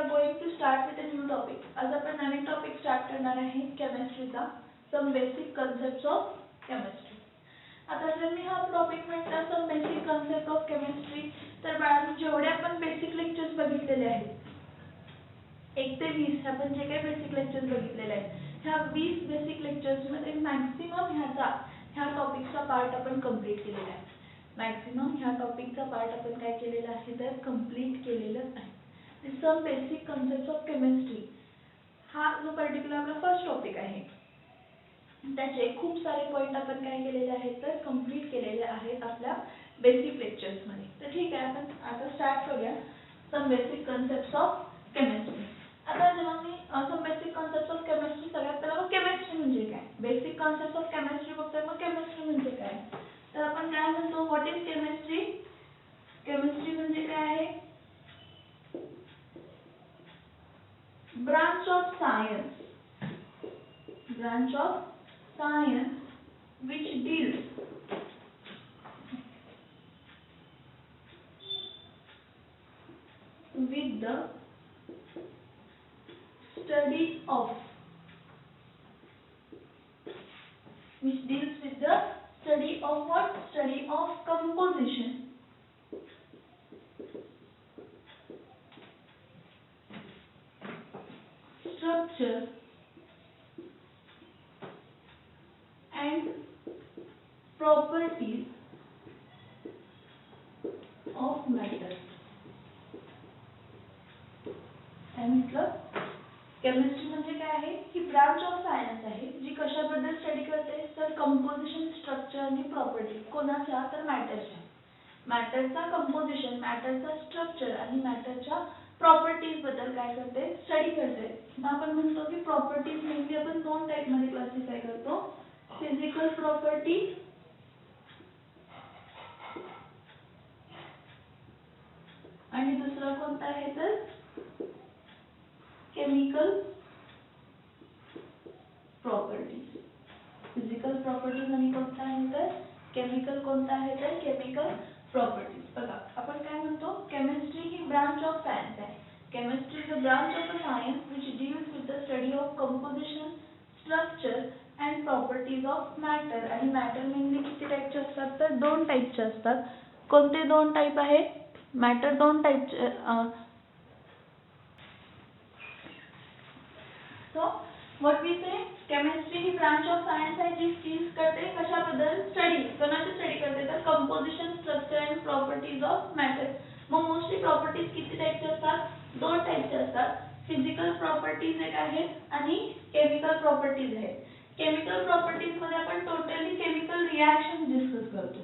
are going to start with a new topic. आज आपण नवीन topic start करणार आहे केमिस्ट्रीचा some basic concepts of chemistry. आता जर मी हा टॉपिक म्हटला some basic concept of chemistry तर बाळांनो जेवढे आपण बेसिक लेक्चर्स बघितलेले आहेत 1 ते 20 आपण जे काही बेसिक लेक्चर्स बघितलेले आहेत ह्या 20 बेसिक लेक्चर्स मध्ये मॅक्सिमम ह्या टॉपिकचा पार्ट आपण कंप्लीट केलेला आहे. मॅक्सिमम ह्या टॉपिकचा पार्ट आपण काय केलेला आहे तर कंप्लीट केलेला आहे. Some basic concepts of chemistry हा जो पर्टिक्युलर आपला फर्स्ट टॉपिक आहे त्याचे खूप सारे पॉइंट आपण काय केलेले आहेत तर कंप्लीट केलेले आहेत आपल्या बेसिक लेक्चर्स मध्ये. तर ठीक आहे आपण आता स्टार्ट करूया some basic concepts of chemistry. आता जेव्हा मी some basic concepts of chemistry सगळ्यात पहिला केमिस्ट्री म्हणजे काय बेसिक कन्सेप्ट्स ऑफ केमिस्ट्री बघतोय मग केमिस्ट्री म्हणजे काय तर आपण काय म्हणतो व्हॉट इज केमिस्ट्री. केमिस्ट्री म्हणजे काय आहे branch of science which deals with the study of what study of composition structure and properties of matter. काय म्हटलं केमिस्ट्री म्हणजे काय आहे ही ब्रांच ऑफ सायन्स आहे जी कशाबद्दल स्टडी करते तर कंपोजिशन स्ट्रक्चर आणि प्रॉपर्टी कोणाच्या तर मॅटरच्या. मॅटरचा कंपोजिशन मॅटरचा स्ट्रक्चर आणि मॅटरच्या प्रॉपर्टीज बद्दल काय करते स्टडी करते. मग आपण म्हणतो की प्रॉपर्टीज मेनली आपण दोन टाइप मध्ये क्लासिफाय करतो फिजिकल प्रॉपर्टी आणि दुसरा कोणता आहे तर केमिकल प्रॉपर्टीज. फिजिकल प्रॉपर्टीज आणि कोणता आहे तर केमिकल कोणता आहे तर केमिकल प्रॉपर्टीज. बघा आपण काय म्हणतो केमिस्ट्री ही ब्रांच ऑफ सायन्स आहे. Chemistry is a branch of a science which deals with the study of composition, structure and properties of matter. आणि मॅटर मेनली किती टाइपचे असतात तर दोन टाइपचे असतात. कोणते दोन टाइप आहे मॅटर दोन टाइपचे so what we say chemistry ही ब्रांच ऑफ सायन्स आहे जी डील्स करते कशाबद्दल स्टडी कोणाची स्टडी करते तर composition structure and properties of matter. मग मोस्टली प्रॉपर्टीज किती टाइपचे असतात दोन टाइपचे असतात. फिजिकल प्रॉपर्टीज एक आहेत आणि केमिकल प्रॉपर्टीज आहेत. केमिकल प्रॉपर्टीज मध्ये आपण टोटली केमिकल रिएक्शन डिस्कस करतो.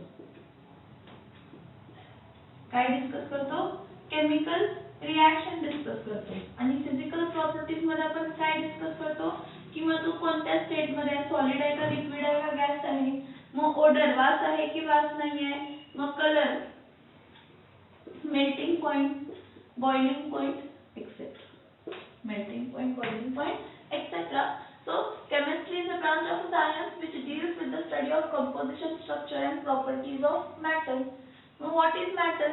काय डिस्कस करतो केमिकल रिएक्शन डिस्कस करतो. आणि फिजिकल प्रॉपर्टीज मध्ये आपण काय डिस्कस करतो किंवा तो कोणत्या स्टेट मध्ये आहे सॉलिड आहे का लिक्विड आहे का गॅस आहे. मग ओडर वास आहे की वास नाही आहे. मग colour melting point boiling point etcetera. Melting point boiling point etcetera. So chemistry is a branch of science which deals with the study of composition, structure and properties of matter. Now what is matter?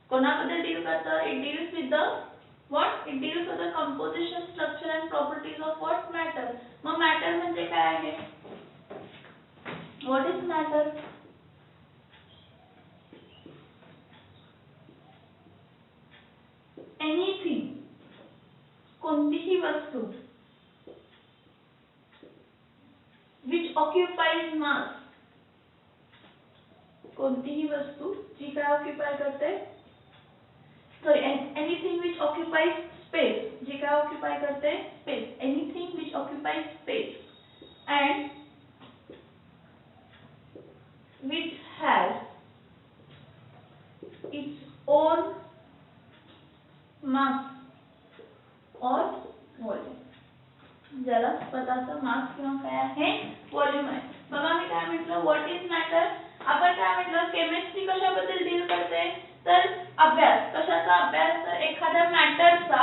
कोणाबद्दल deal करतं it deals with the what? It deals with the composition, structure and properties of what? Matter. मग matter म्हणजे काय आहे? What is matter? Anything कोणतीही वस्तू which occupies mass. कोणतीही वस्तू जी काय ऑक्युपाय करते anything which occupies space जी काय ऑक्युपाय करते space. anything which occupies space and which has its own mass or volume. ज्याला स्वतःचा मास किंवा काय आहे व्हॉल्यूम आहे. बघा मी काय म्हटलं व्हॉट इज मॅटर. आपण काय म्हटलं केमिस्ट्री कशाबद्दल डील करते तर अभ्यास कशाचा अभ्यास तर एखाद्या मॅटरचा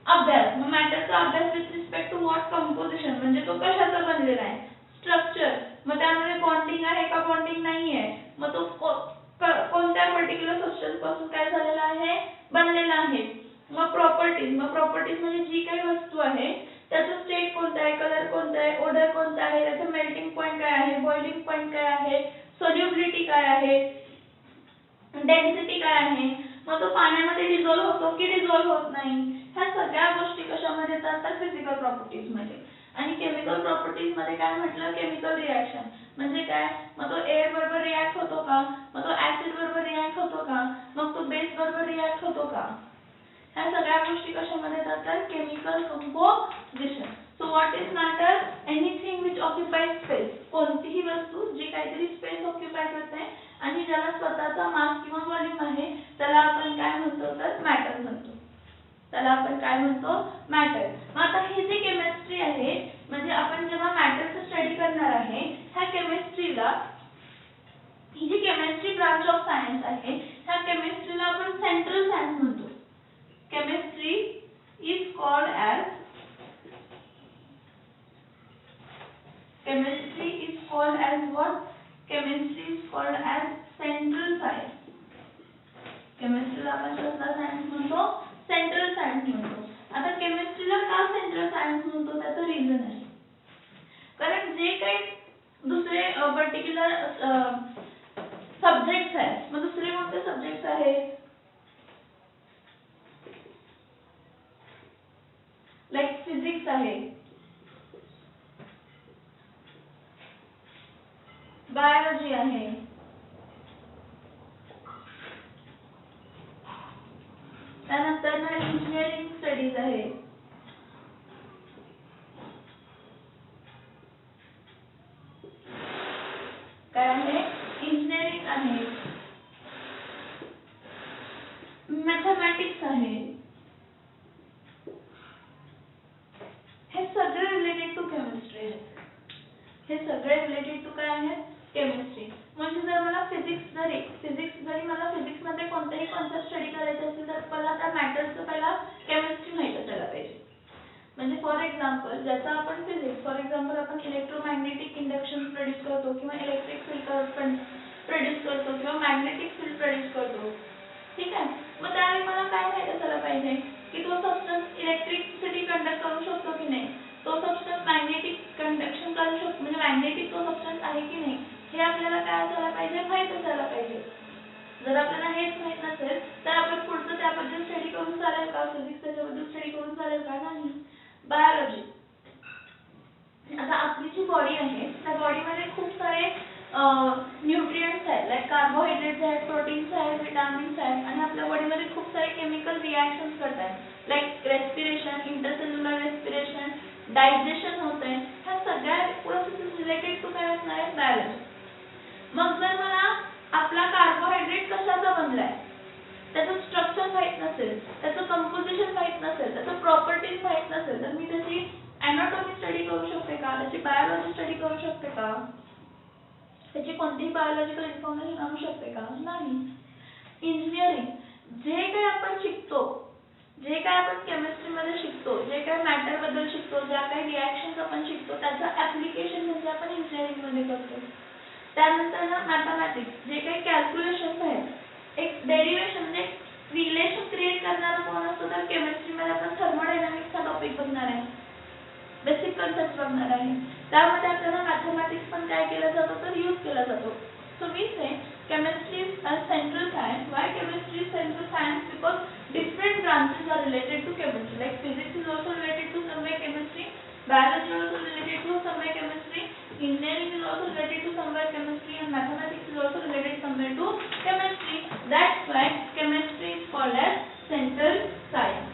अभ्यास. मग मॅटरचा अभ्यास with respect to what composition म्हणजे तो कशाचा बनलेला आहे स्ट्रक्चर. मग त्यामध्ये बॉन्डिंग आहे का बॉन्डिंग नाही आहे. मग तो कोणत्या पर्टिक्युलर सबस्टन्स पासून काय झालेला आहे बनलेला आहे. मग प्रॉपर्टीज म्हणजे जी काही वस्तू आहे त्याचं स्टेट कोणतं आहे, कलर कोणता आहे, ओडर कोणता आहे, त्याचं मेल्टिंग पॉइंट काय आहे, बॉइलिंग पॉइंट काय आहे, सोल्युबिलिटी काय आहे, डेन्सिटी काय आहे, मग तो पाण्यामध्ये डिझॉल्व्ह होतो की डिझॉल्व्ह होत नाही, ह्या सगळ्या गोष्टी कशामध्ये येतात तर फिजिकल प्रॉपर्टीज मध्ये. आणि केमिकल प्रॉपर्टीज मध्ये काय म्हटलं, केमिकल रिएक्शन म्हणजे काय, मग तो एअर बरोबर रिॲक्ट होतो का, मग तो ऍसिड बरोबर रिॲक्ट होतो का, मग तो बेस बरोबर रिॲक्ट होतो का, ह्या सगळ्या गोष्टी कशामध्ये येतात तर chemical composition. So what is matter, anything which occupies space, कोणतीही वस्तू जी काहीतरी स्पेस ऑक्युपाय करते आणि ज्याला स्वतःचा मास किंवा व्हॉल्यूम आहे त्याला आपण काय म्हणतो तर मॅटर म्हणतो, त्याला आपण काय म्हणतो मॅटर. मग आता ही जी केमिस्ट्री आहे म्हणजे आपण जेव्हा मॅटरचं स्टडी करणार आहे ह्या केमिस्ट्रीला, ही जी केमिस्ट्री ब्रांच ऑफ सायन्स आहे ह्या केमिस्ट्रीला आपण सेंट्रल सायन्स म्हणतो. Chemistry is called as what? Chemistry is called as central science. केमिस्ट्रीला आपण कसला सायन्स म्हणतो, सेंट्रल सायन्स म्हणतो. आता केमिस्ट्रीला का सेंट्रल सायन्स म्हणतो त्याचं रिझन आहे, कारण जे काही दुसरे पर्टिक्युलर सब्जेक्ट्स आहेत, मग दुसरे कोणते सब्जेक्ट्स आहेत, लाईक फिजिक्स आहे, बायोलॉजी आहे, त्यानंतर ना इंजिनिअरिंग स्टडीज आहे, काय आहे इंजिनिअरिंग आहे, मॅथमॅटिक्स आहे, हे सगळे रिलेटेड टू केमिस्ट्री आहेत. हे सगळे रिलेटेड टू काय आहेत, केमिस्ट्री. म्हणजे जर मला फिजिक्स जरी मला फिजिक्स मध्ये कोणतेही कॉन्सेप्ट स्टडी करायचे असेल तर मला त्या मॅटरचं पहिला केमिस्ट्री माहित असायला पाहिजे. म्हणजे फॉर एक्झाम्पल ज्याचा आपण फिजिक्स, फॉर एक्झाम्पल आपण इलेक्ट्रोमॅग्नेटिक इंडक्शन प्रोड्यूस करतो किंवा इलेक्ट्रिक फील्ड प्रोड्यूस करतो किंवा मॅग्नेटिक फील्ड प्रोड्यूस करतो, ठीक आहे. मग त्यावेळी मला काय माहित असायला पाहिजे की तो सबस्टन्स इलेक्ट्रिसिटी कंडक्ट करू शकतो की नाही, तो सबस्टन्स मॅग्नेटिक कंडक्शन करू शकतो, म्हणजे मॅग्नेटिक तो सबस्टन्स आहे की नाही हे आपल्याला काय असायला पाहिजे, माहित असायला पाहिजे. जर आपल्याला हेच माहित नसेल तर आपण पुढचं त्याबद्दल स्टडी करून चालेल का, फिजिक्स त्याच्याबद्दल स्टडी करून चालेल का, नाही. बायोलॉजी, आता आपली जी बॉडी आहे त्या बॉडीमध्ये खूप सारे न्यूट्रिएंट्स आहेत, लाईक कार्बोहायड्रेट्स आहेत, प्रोटीन्स आहेत, विटामिन्स आहेत आणि आपल्या बॉडीमध्ये खूप सारे केमिकल रिॲक्शन्स करतात, like respiration, intercellular respiration, digestion होत आहे, ह्या सगळ्या प्रोसेसेस रिलेटेड टू काय असणार आहे, बायोलॉजी. मग जर मला आपला कार्बोहायड्रेट कशाचा बनलाय त्याचं स्ट्रक्चर माहित नसेल, त्याचं कंपोजिशन माहित नसेल, त्याचं प्रॉपर्टीज माहित नसेल तर मी त्याची एनाटॉमी स्टडी करू शकते का, त्याची बायोलॉजी स्टडी करू शकते का, त्याची कोणतीही बायोलॉजिकल इन्फॉर्मेशन आणू शकते का, नाही. इंजिनिअरिंग, जे काही आपण शिकतो, जे काय आपण केमिस्ट्रीमध्ये शिकतो, जे काय मॅटर बद्दल शिकतो, ज्या काही रिॲक्शन्स आपण शिकतो त्याचं ऍप्लिकेशन म्हणजे आपण इंजिनिअरिंग मध्ये करतो. त्यानंतर ना मॅथमॅटिक्स, जे काही कॅल्क्युलेशन्स आहेत, एक डेरिव्हेशन म्हणजे रिलेशन क्रिएट करणारा कोण असतो तर केमिस्ट्रीमध्ये आपण थर्मोडायनामिक्स हा टॉपिक बघणार आहे, बेसिक कन्सेप्ट बघणार आहे. त्यामध्ये आपल्याला मॅथमॅटिक्स पण काय केलं जातं तर यूज केला जातो. So we say chemistry is a central science. Why chemistry is central science? Because different branches are related to chemistry. Like physics is also related to some way chemistry, biology is also related to some way chemistry, engineering is also related to some way chemistry, and mathematics is also related some way to chemistry. That's why chemistry is called as central science.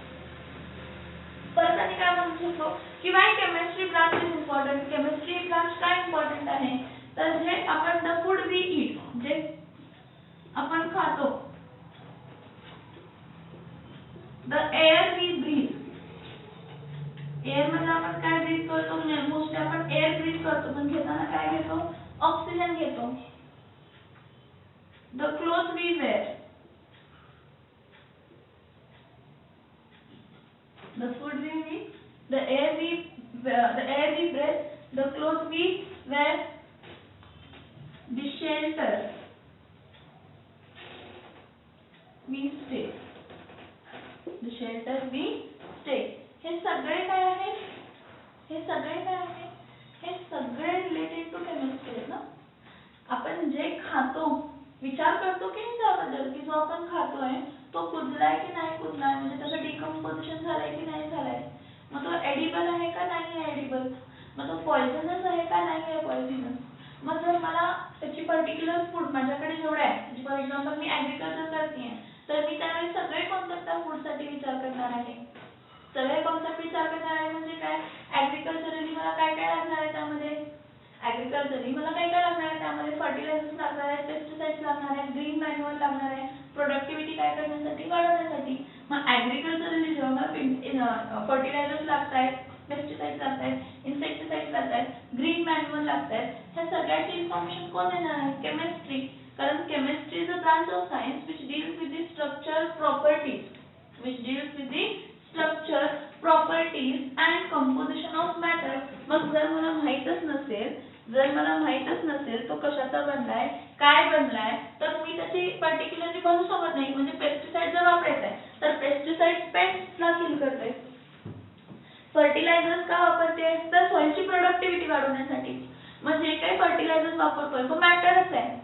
परत आणि काय म्हणू शकतो की why chemistry branch is important? Chemistry branch का important आहे तर जे आपण the food we eat, जे आपण खातो, the air we breathe, air मध्ये आपण काय ब्रीथ करतो, मोस्टली आपण एअर ब्रीथ करतो पण घेताना काय घेतो, ऑक्सिजन घेतो. the clothes we wear, the food we eat, the air we breathe, the clothes we wear, the shelter we stay. The shelter we stay. हे सगळे काय आहे? हे सगळे काय आहे? हे सगळे रिलेटेड टू केमिस्ट्री आहे ना. आपण जे खातो विचार करतो की नाही त्याबद्दल की जो आपण खातोय तो कुजलाय की नाही कुजलाय, म्हणजे त्याचं डिकम्पोजिशन झालंय की नाही झालंय, मग तो एडिबल आहे का नाही आहे एडिबल, मग तो पॉइझनस आहे का नाही आहे पॉइझनस. मग जर मला त्याची पर्टिक्युलर फूड माझ्याकडे जेवढे आहे, फॉर एक्झाम्पल मी ॲग्रिकल्चर करते तर मी त्यावेळी सगळे कॉन्सेप्ट त्या फूडसाठी विचार करणार आहे. सगळे कॉन्सेप्ट विचार करणार आहे म्हणजे काय, ॲग्रिकल्चरली मला काय काय लागणार आहे त्यामध्ये, ॲग्रिकल्चरली मला काय काय लागणार आहे त्यामध्ये फर्टिलायझर्स लागणार आहेत, पेस्टिसाइड्स लागणार आहेत, ग्रीन मॅन्युअल लागणार आहे, प्रोडक्टिव्हिटी काय करण्यासाठी वाढवण्यासाठी. मग ॲग्रिकल्चरली जेव्हा मला फर्टिलायझर्स लागत आहेत, पेस्टिसाइड्स लागत आहेत, इन्सेक्टिसाइड्स लागत आहेत, ग्रीन मॅन्युअल लागत आहेत, ह्या सगळ्याची इन्फॉर्मेशन कोण देणार आहे, केमिस्ट्री. कारण chemistry is a branch of science which deals with the structure properties, which deals with the structure properties and composition of matter. मग जर मला माहीतच नसेल तो कशाचा बनलाय काय बनलाय तर मी त्याची पर्टिक्युलरली बनवू शकत नाही. म्हणजे पेस्टिसाइड जर वापरायचं आहे तर पेस्टिसाइड पेस्टला किल करते. फर्टिलायझर्स का वापरते तर सॉइलची प्रोडक्टिव्हिटी वाढवण्यासाठी. मग जे काही फर्टिलायझर्स वापरतोय तो मॅटरच आहे,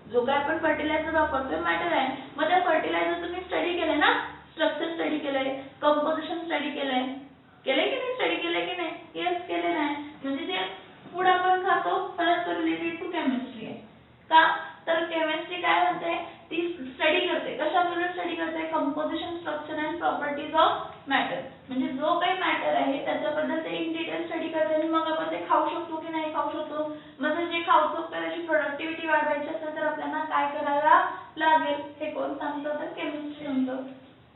जो काय आपण फर्टिलायझर वापरतोय मॅटर आहे. मग त्या फर्टिलायझर तुम्ही स्टडी केलंय ना, स्ट्रक्चर स्टडी केलंय, कंपोजिशन स्टडी केलंय की नाही, स्टडी केलंय की नाही, येस केलेलं आहे. म्हणजे जे फूड आपण खातो परत रिलेटेड टू केमिस्ट्री आहे. का तर केमिस्ट्री काय म्हणते ती स्टडी करते, कशाबद्दल स्टडी करते, composition structure and properties of matter. म्हणजे जो काही मॅटर आहे त्याच्याबद्दल ते इन डिटेल स्टडी करते आणि मग आपण ते खाऊ शकतो की नाही खाऊ शकतो. मग जर जे खाऊ शकतो त्याची प्रोडक्टिव्हिटी वाढवायची असेल तर आपल्याला काय करायला लागेल हे कोण सांगतं तर केमिस्ट्री सांगतं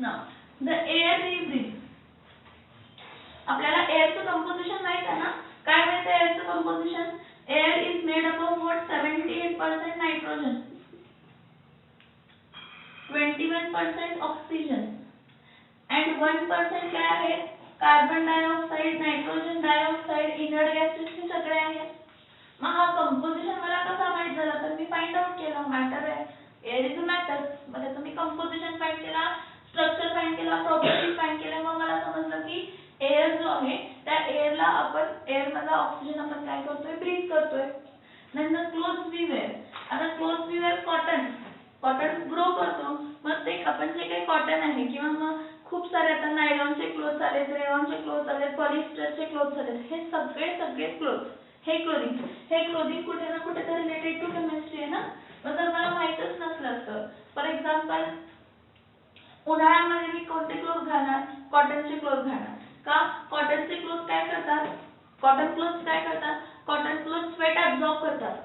ना. द एअर वी ब्रीथ, आपल्याला एअरचं कंपोजिशन माहित आहे ना. काय माहित आहे एअरचं composition, air is made up of what 78% nitrogen, 21% oxygen and 1% काय आहे carbon dioxide, nitrogen dioxide, inert gases हे सगळे आहेत. मग हा कंपोजिशन मला कसा माहित झाला तर मी फाइंड आउट केलं, मॅटर आहे, एअर इज अ मॅटर. मग त्याचं मी कंपोजिशन फाइंड केला, स्ट्रक्चर फाइंड केला, प्रॉपर्टीज फाइंड केल्या. मग मला समजलं की एअर जो आहे त्या एअरला आपण एअर मधला ऑक्सिजन आपण काय करतोय ब्रीथ करतोय. नंतर क्लोथ्स वी वेअर, आता clothes we wear cotton grow करतो. मग ते आपण जे काही कॉटन आहे किंवा मग खूप सारे आता नायलॉनचे क्लोथ्स आलेत, रेयॉनचे क्लोथ्स आलेत, पॉलिस्टरचे क्लोथ्स आलेत, हे सगळे क्लोथ्स, हे क्लोथिंग कुठे ना कुठे तर रिलेटेड टू केमिस्ट्री आहे ना. मग जर मला माहीतच नसलं तर फॉर एक्झाम्पल उन्हाळ्यामध्ये मी कोणते क्लोथ घालणार, कॉटनचे क्लोथ घालणार. का कॉटनचे क्लोथ काय करतात, कॉटन क्लोथ स्वेट ऍब्झॉर्ब करतात,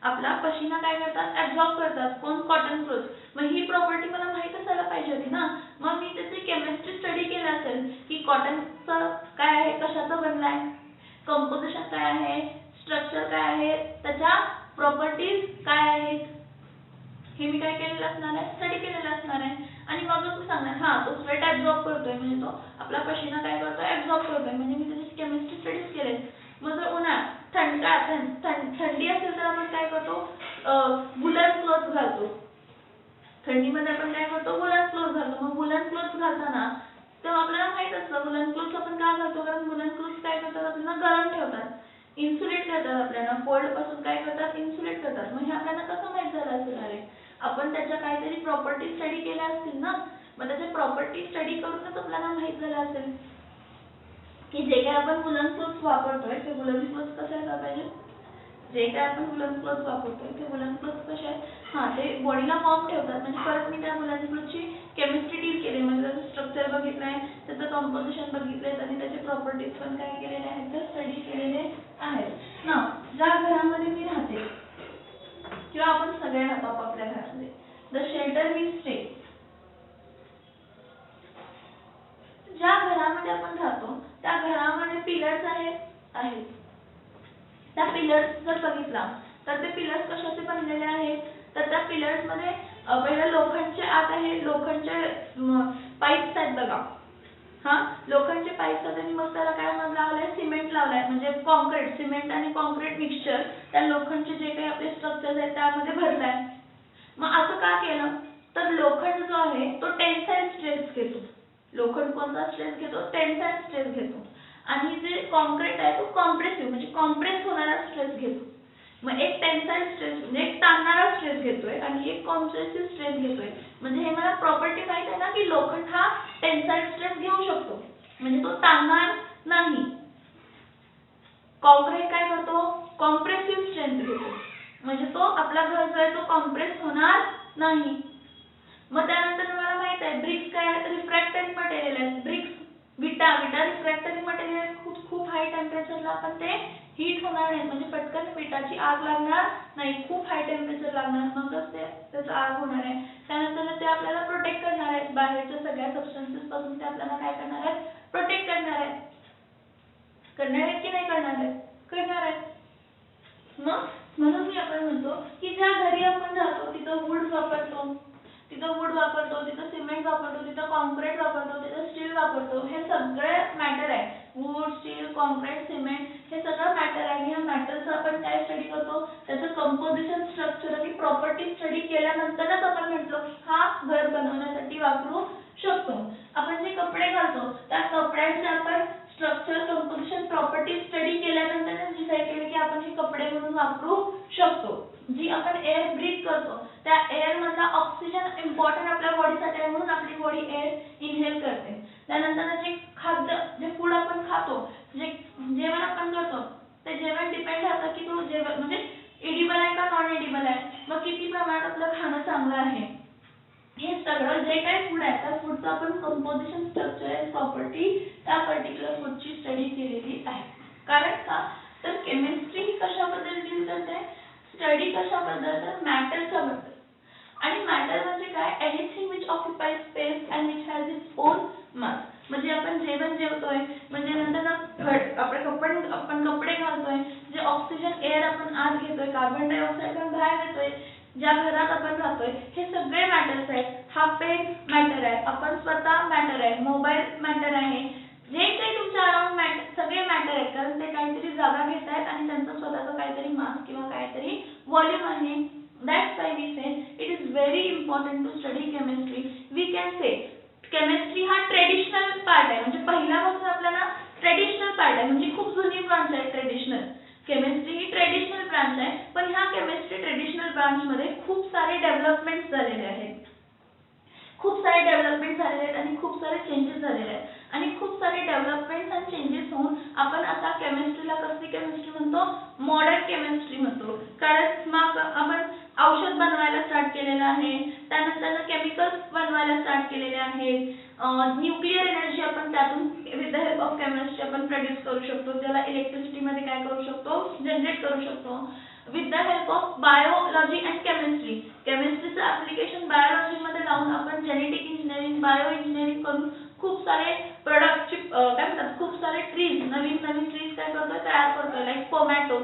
आपला पसीना काय करतात ऍब्झॉर्ब करतात, कोण कॉटन क्लोथ. मग ही प्रॉपर्टी मला माहित असायला पाहिजे होती ना. मग मी त्याची केमिस्ट्री स्टडी केलं असेल की कॉटनचं काय आहे, कशाचं बनलाय, कंपोजिशन काय आहे, स्ट्रक्चर काय आहे, त्याच्या प्रॉपर्टीज काय आहेत, हे मी काय केलेलं असणार आहे स्टडी केलेलं असणार आहे. आणि मग मी सांगणार हा तो स्वेट ऍब्झॉर्ब करतोय म्हणजे तो आपला पसीना काय करतोय ऍब्झॉर्ब करतोय, म्हणजे मी त्याची केमिस्ट्री स्टडीज केले. मग जर थंडी असेल तर आपण काय करतो वुलन क्लोथ घालतो, थंडीमध्ये आपण काय करतो वुलन क्लोथ घालतो. मग वुलन क्लोथ घालताना तेव्हा आपल्याला माहित असतं वुलन क्लोथ आपण का घालतो, कारण वुलन क्लोथ काय करतात आपल्याला गरम ठेवतात, इन्सुलेट करतात, आपल्याला कोल्ड पासून काय करतात इन्सुलेट करतात. मग हे आपल्याला कसं माहित झालं असेल, अरे आपण त्याच्या काहीतरी प्रॉपर्टी स्टडी केल्या असतील ना. मग त्याच्या प्रॉपर्टी स्टडी करूनच आपल्याला माहित झालं असेल की जे काय आपण वुलन क्लोथ्स वापरतोय ते वुलन क्लोथ्स कसे असतात पाहिजे, जे काय आपण वुलन क्लोथ्स वापरतोय ते वुलन क्लोथ्स कसे आहेत, हा ते बॉडीला वॉर्म ठेवतात. म्हणजे परत मी त्या वुलन क्लोथची केमिस्ट्री डील केली, म्हणजे त्याचं स्ट्रक्चर बघितलंय, त्याचं कंपोजिशन बघितलंय आणि त्याचे प्रॉपर्टीज पण काय केलेले आहेत तर स्टडी केलेले आहेत ना. ज्या घरामध्ये मी राहते किंवा आपण सगळे राहतो आपापल्या घरामध्ये, द शेल्टर वी स्टे, ज्या घरामध्ये आपण राहतो त्या घरामध्ये पिलर्स आहेत. त्या पिलर्स जर बघितला तर ते पिलर्स कशाचे बनलेले आहेत तर त्या पिलर्स मध्ये पहिलं लोखंडचे आत आहे, लोखंडचे पाईप्स आहेत बघा, हा लोखंडचे पाईप्स आहेत आणि मग त्याला काय लावलंय सिमेंट लावलाय, म्हणजे कॉन्क्रीट, सिमेंट आणि कॉन्क्रीट मिक्सचर त्या लोखंडचे जे काही आपले स्ट्रक्चर्स आहेत त्यामध्ये भरलाय. मग असं का केलं तर लोखंड जो आहे तो टेन्साईल स्ट्रेस घेतो, लोखंड कोणता स्ट्रेस घेतो, टेन्साईल स्ट्रेस घेतो. आणि जे कॉन्क्रीट आहे तो कॉम्प्रेसिव्ह म्हणजे कॉम्प्रेस होणारा स्ट्रेस घेतो. मग एक टेन्साईल स्ट्रेस म्हणजे एक ताणणारा स्ट्रेस घेतोय आणि एक कॉम्प्रेसिव्ह स्ट्रेस घेतोय. म्हणजे हे मला प्रॉपर्टी माहित आहे ना की लोखंड हा टेन्साईल स्ट्रेस घेऊ शकतो म्हणजे तो ताणणार नाही. कॉन्क्रीट काय करतो, कॉम्प्रेसिव्ह स्ट्रेस घेतो म्हणजे तो आपला घर जो आहे तो कॉम्प्रेस होणार नाही. मग त्यानंतर मला माहित आहे ब्रिक्स काय आहेत, रिफ्रॅक्टरी मटेरियल आहेत. ब्रिक्स विटा रिफ्रॅक्टरी मटेरियल खूप हाय टेम्परेचरला आपण ते हीट होणार नाही म्हणजे पटकन विटाची आग लागणार नाही. खूप हाय टेम्परेचर लागणार मगच त्याचं आग होणार आहे. त्यानंतर ते आपल्याला प्रोटेक्ट करणार आहेत बाहेरच्या सगळ्या सबस्टन्सेस पासून. ते आपल्याला काय करणार आहेत, प्रोटेक्ट करणार आहेत. करणार आहेत की नाही करणार आहेत, करणार आहेत. मग म्हणून मी आपण म्हणतो की ज्या घरी आपण राहतो तिथं वूड वापरतो, तिथं सिमेंट वापरतो, तिथं कॉन्क्रीट वापरतो, तिथं स्टील वापरतो. हे सगळे मॅटर आहे. वूड, स्टील, कॉन्क्रीट, सिमेंट हे सगळं मॅटर आहे. आणि ह्या मॅटरचं आपण काय स्टडी करतो, त्याचं कंपोजिशन, स्ट्रक्चर आणि प्रॉपर्टी स्टडी केल्यानंतरच आपण म्हटलो की हा घर बनवण्यासाठी वापरू शकतो. आपण जे कपडे घालतो त्या कपड्यांचे आपण स्ट्रक्चर, कंपोजिशन, प्रॉपर्टी स्टडी केल्यानंतरच डिसाईड केले की आपण हे कपडे म्हणून वापरू शकतो. जी आपण एअर ब्रीथ करतो त्या एअर मधला ऑक्सिजन इम्पॉर्टंट आपल्या बॉडीसाठी आहे म्हणून आपली बॉडी एअर इनहेल करते. त्यानंतर जे खाद्य, जे फूड आपण खातो, जे जेवण आपण करतो ते जेवण डिपेंड राहतं की तो जेवण म्हणजे एडिबल आहे का नॉन एडिबल आहे, मग किती प्रमाणात आपलं खाणं चांगलं आहे. हे सगळं जे काही फूड आहे त्या फूडचं आपण कंपोजिशन, स्ट्रक्चर आणि प्रॉपर्टी त्या पर्टिक्युलर फूडची स्टडी केलेली आहे. कारण का तर केमिस्ट्री कशाबद्दल डील करते, स्टडी कशाबद्दल तर मॅटरच्या बद्दल. आणि मॅटर म्हणजे काय, anything which occupy space and which has its own mass. म्हणजे आपण जेवण जेवतोय म्हणजे नंतर आपण कपडे घालतोय, जे ऑक्सिजन एअर आपण आत घेतोय, कार्बन डायऑक्साईड आपण बाहेर देतोय, ज्या घरात आपण राहतोय हे सगळे मॅटर्स आहेत. हा पेन मॅटर आहे, आपण स्वतः मॅटर आहे, मोबाईल मॅटर आहे, जे काही तुमच्या अराउंड सगळे मॅटर आहेत. कारण ते काहीतरी जागा घेत आहेत आणि त्यांचं स्वतःचं काहीतरी मास किंवा काहीतरी व्हॉल्यूम आहे. That's why we say it is very important to study chemistry. We can say chemistry हा ट्रेडिशनल पार्ट आहे म्हणजे पहिल्यापासून आपल्याला ट्रेडिशनल पार्ट आहे म्हणजे खूप जुनी ब्रांच आहे. ट्रेडिशनल केमिस्ट्री ही ट्रेडिशनल ब्रांच आहे पण ह्या केमिस्ट्री ट्रेडिशनल ब्रांच मध्ये खूप सारे डेव्हलपमेंट झालेले आहेत. खूप सारे डेव्हलपमेंट झालेले आहेत आणि खूप सारे चेंजेस झालेले आहेत आणि खूप सारे डेव्हलपमेंट्स आणि चेंजेस होऊन आपण आता केमिस्ट्रीला कसली केमिस्ट्री म्हणतो, मॉडर्न केमिस्ट्री म्हणतो. कारण मग आपण औषध बनवायला स्टार्ट केलेलं आहे, त्यानंतर केमिकल्स बनवायला स्टार्ट केलेले आहेत, न्यूक्लिअर एनर्जी आपण त्यातून with the help of chemistry आपण प्रोड्यूस करू शकतो, ज्याला इलेक्ट्रिसिटी मध्ये काय करू शकतो, जनरेट करू शकतो. With the help of biology and chemistry, केमिस्ट्रीचं ऍप्लिकेशन बायोलॉजी मध्ये लावून आपण जेनेटिक इंजिनिअरिंग, बायो इंजिनिअरिंग करून खूप सारे प्रोडक्टची काय म्हणतात, खूप सारे ट्रीज, नवीन ट्रीज काय करतोय, तयार करतोय. Like tomato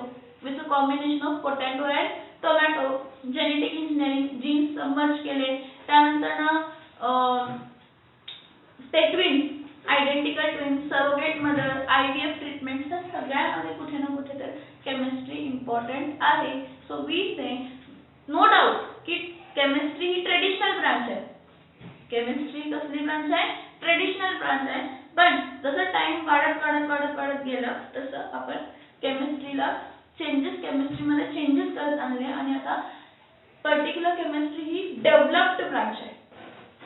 with a combination of potato and tomato. Genetic engineering, genes merge केले. त्यानंतर ते twins, identical twins, surrogate mother, IVF treatment, सगळ्यामध्ये कुठे ना कुठे तर केमिस्ट्री इम्पॉर्टंट आहे. So we say no doubt की केमिस्ट्री ही ट्रेडिशनल ब्रांच आहे. केमिस्ट्री कसली ब्रांच आहे, ट्रेडिशनल ब्रांच आहे. पण जसं टाइम वाढत गेलं तसं आपण केमिस्ट्रीला केमिस्ट्रीमध्ये चेंजेस करत आणले आणि आता पर्टिक्युलर केमिस्ट्री ही डेव्हलप्ड ब्रांच आहे.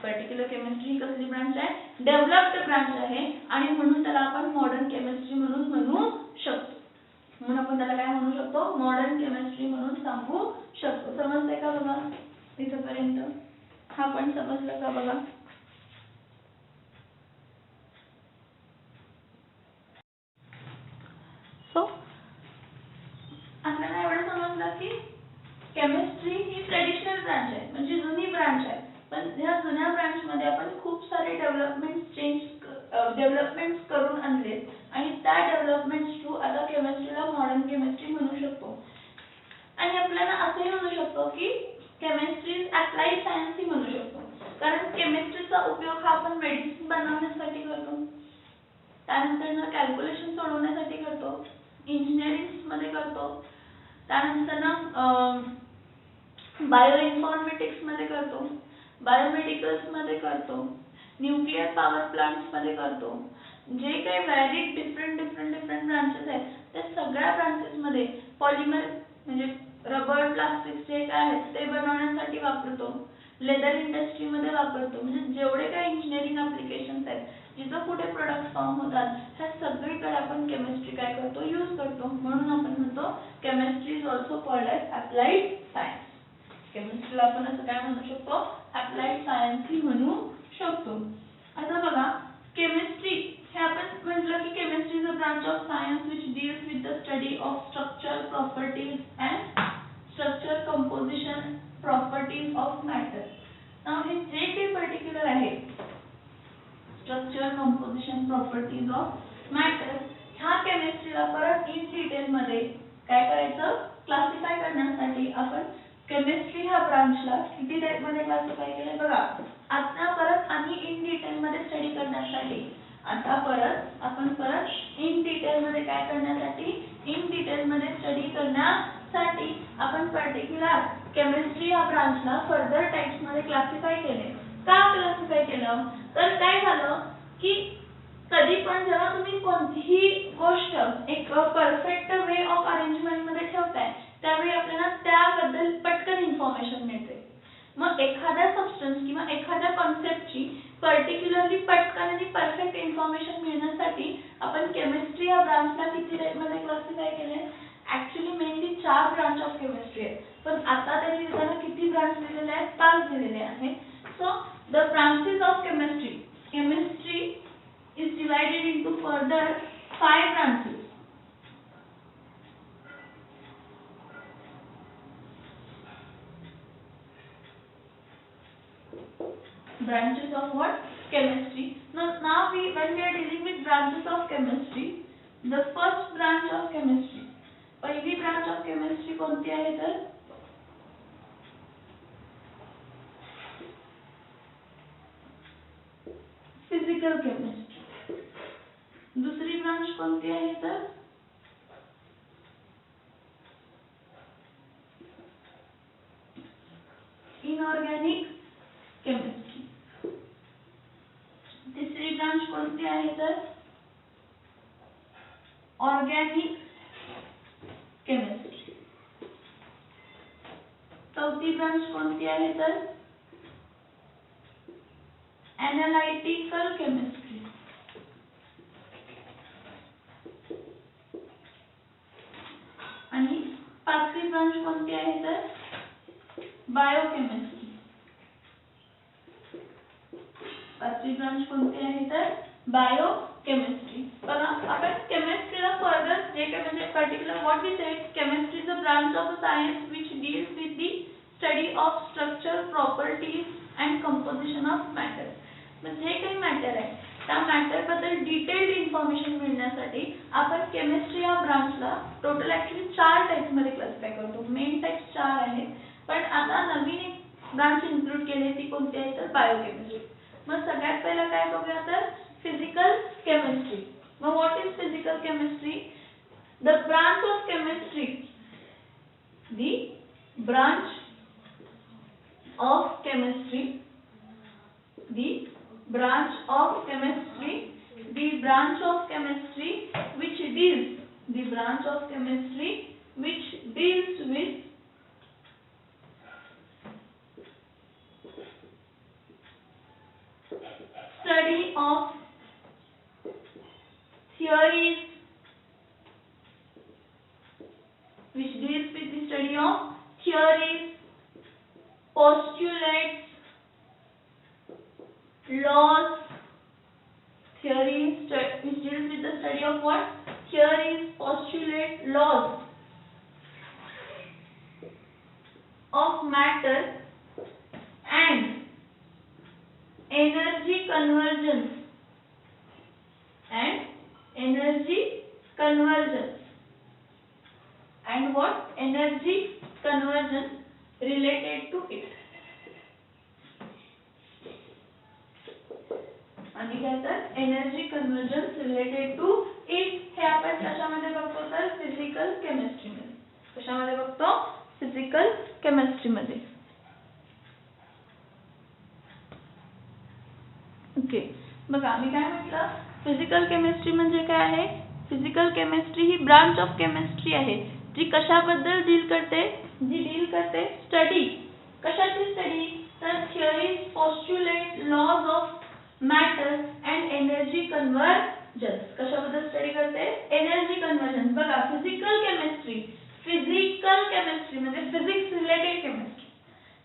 पर्टिक्युलर केमिस्ट्री ही कसली ब्रांच आहे, डेव्हलप्ड ब्रांच आहे आणि म्हणून त्याला आपण मॉडर्न केमिस्ट्री म्हणून म्हणू शकतो. म्हणून आपण त्याला काय म्हणू शकतो, मॉडर्न केमिस्ट्री म्हणून सांगू शकतो. समजतंय का बघा इथपर्यंत? हा पण समजलं का बघा? सो आपल्याला एवढं समजलं की केमिस्ट्री ही ट्रेडिशनल ब्रांच आहे म्हणजे जुनी ब्रांच आहे. पण ह्या जुन्या ब्रांच मध्ये आपण खूप सारे डेव्हलपमेंट्स करून आणले आणि त्या डेव्हलपमेंट्स थ्रू आता केमिस्ट्रीला मॉडर्न केमिस्ट्री म्हणू शकतो. आणि आपल्याला असंही म्हणू शकतो की केमिस्ट्री इज अप्लाइड सायन्स ही म्हणू शकतो. कारण केमिस्ट्रीचा उपयोग हा आपण मेडिसिन बनवण्यासाठी करतो, त्यानंतर कॅल्क्युलेशन सोडवण्यासाठी करतो, इंजिनिअरिंग मध्ये करतो, त्यानंतर बायो इन्फॉर्मेटिक्स मध्ये करतो, बायोमेडिकल्स मध्ये करतो, न्यूक्लियर पॉवर प्लांट्स मध्ये करतो, जे काही व्हॅरिड डिफरंट ब्रांचेस आहेत त्या सगळ्या ब्रांचेस मध्ये पॉलिमर म्हणजे रबर प्लास्टिक जे काय आहेत ते बनवण्यासाठी वापरतो, लेदर इंडस्ट्री मध्ये वापरतो, म्हणजे जेवढे काही इंजिनिअरिंग ऍप्लिकेशन्स आहेत जिथं कुठे प्रोडक्ट फॉर्म होतात ह्या सगळीकडे आपण केमिस्ट्री काय करतो यूज करतो, म्हणून आपण म्हणतो chemistry is also called as applied science. केमिस्ट्रीला आपण असं काय म्हणू शकतो, अप्लाइड सायन्स ही म्हणू शकतो. आता बघा केमिस्ट्री हे आपण म्हटलं की chemistry is a branch of science which deals with the study of structure properties and structure composition properties of matter. नाव हे जे काही पर्टिक्युलर आहे structure composition properties of matter ह्या केमिस्ट्रीला परत इन डिटेल मध्ये काय करायचं क्लासिफाय करण्यासाठी आपण केमिस्ट्री ह्या ब्रांचला किती टाइप मध्ये क्लासिफाय केले बघा. आता परत आणि इन डिटेल मध्ये स्टडी करण्यासाठी आपण परत इन डिटेल मध्ये काय करण्यासाठी इन डिटेल मध्ये स्टडी करण्यासाठी आपण पर्टिक्युलर केमिस्ट्री या ब्रांचला फर्दर टाइप्स मध्ये क्लासिफाय केले. का क्लासिफाय केलं तर काय झालं की कधी पण जेव्हा तुम्ही कोणतीही गोष्ट एक परफेक्ट वे ऑफ अरेंजमेंट मध्ये ठेवताय त्यावेळी आपल्याला त्याबद्दल पटकन इन्फॉर्मेशन मिळते. मग एखाद्या सबस्टन्स किंवा एखाद्या कॉन्सेप्टची पर्टिक्युलरली पटकन आणि परफेक्ट इन्फॉर्मेशन मिळण्यासाठी आपण केमिस्ट्री या ब्रांचला किती टाइप मध्ये क्लासिफाय केले. Actually mainly 4 branch of chemistry आहेत, पण आता तरी त्याला किती ब्रांच दिलेले आहेत 5 दिलेले आहेत. So the branches of chemistry is divided into further 5 branches. Branches of what? Chemistry. Now when we are dealing with branches of chemistry, the first branch of chemistry, पहिली branch of chemistry कोणती आहे तर physical chemistry. दुसरी branch कोणती आहे तर inorganic chemistry. तिसरी branch कोणती आहे तर ऑर्गॅनिक केमिस्ट्री. चौथी ब्रांच कोणती आहे तर एनालिटिकल केमिस्ट्री. आणि पाचवी ब्रांच कोणती आहे तर बायोकेमिस्ट्री. पाचवी ब्रांच कोणती आहे तर बायोकेमिस्ट्री. बघा आपण केमिस्ट्रीला फर्दर जे काही म्हणजे particular what we said chemistry is a branch of a science which deals with the study of structure properties and composition of matter. म्हणजे काही मॅटर आहे त्या मॅटर बद्दल डिटेल्ड इन्फॉर्मेशन मिळण्यासाठी आपण केमिस्ट्री या ब्रांचला टोटल ऍक्च्युली 4 टाइप्स मध्ये classify करतो. मेन टाइप्स 4 आहेत, पण आता नवीन एक ब्रांच इन्क्लूड केली ती कोणती आहे तर बायोकेमिस्ट्री. मग सगळ्यात पहिला काय बघूया तर फिजिकल केमिस्ट्री. मग what is physical chemistry? The branch of chemistry, the branch of chemistry, the branch of chemistry which deals with study of theories, postulates, laws. Theories which deals with the study of what? Theories, postulates, laws of matter and energy convergence and what? Energy convergence related to it. आणि काय तर energy conversions related to it. हे आपण कशामध्ये बघतो तर physical chemistry मध्ये. कशामध्ये बघतो? फिजिकल केमिस्ट्री मध्ये. ओके, बघा मी काय म्हटलं, फिजिकल केमिस्ट्री म्हणजे काय आहे? फिजिकल केमिस्ट्री ही ब्रांच ऑफ केमिस्ट्री आहे जी कशाबद्दल डील करते? जी डील करते स्टडी. कशाची स्टडी? तर theories, postulate, laws of matter and energy conversions. कशाबद्दल स्टडी करते? Energy conversions. बघा फिजिकल केमिस्ट्री म्हणजे फिजिक्स रिलेटेड केमिस्ट्री,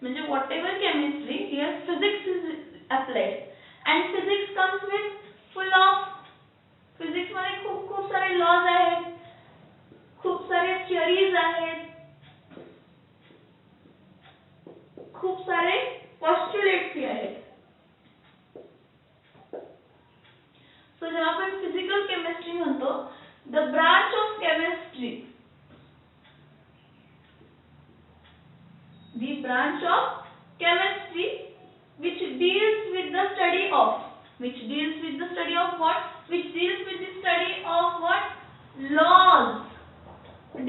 म्हणजे whatever chemistry here physics is applied and physics comes with full of physics मध्ये खूप सारे लॉज आहेत, खूप सारे थिअरीज आहेत, खूप सारे पोस्ट्युलेट्स आहेत. सो जेव्हा आपण फिजिकल केमिस्ट्री म्हणतो, the branch of chemistry, the branch of chemistry which deals with the study of what? Which deals with the study of what? Laws.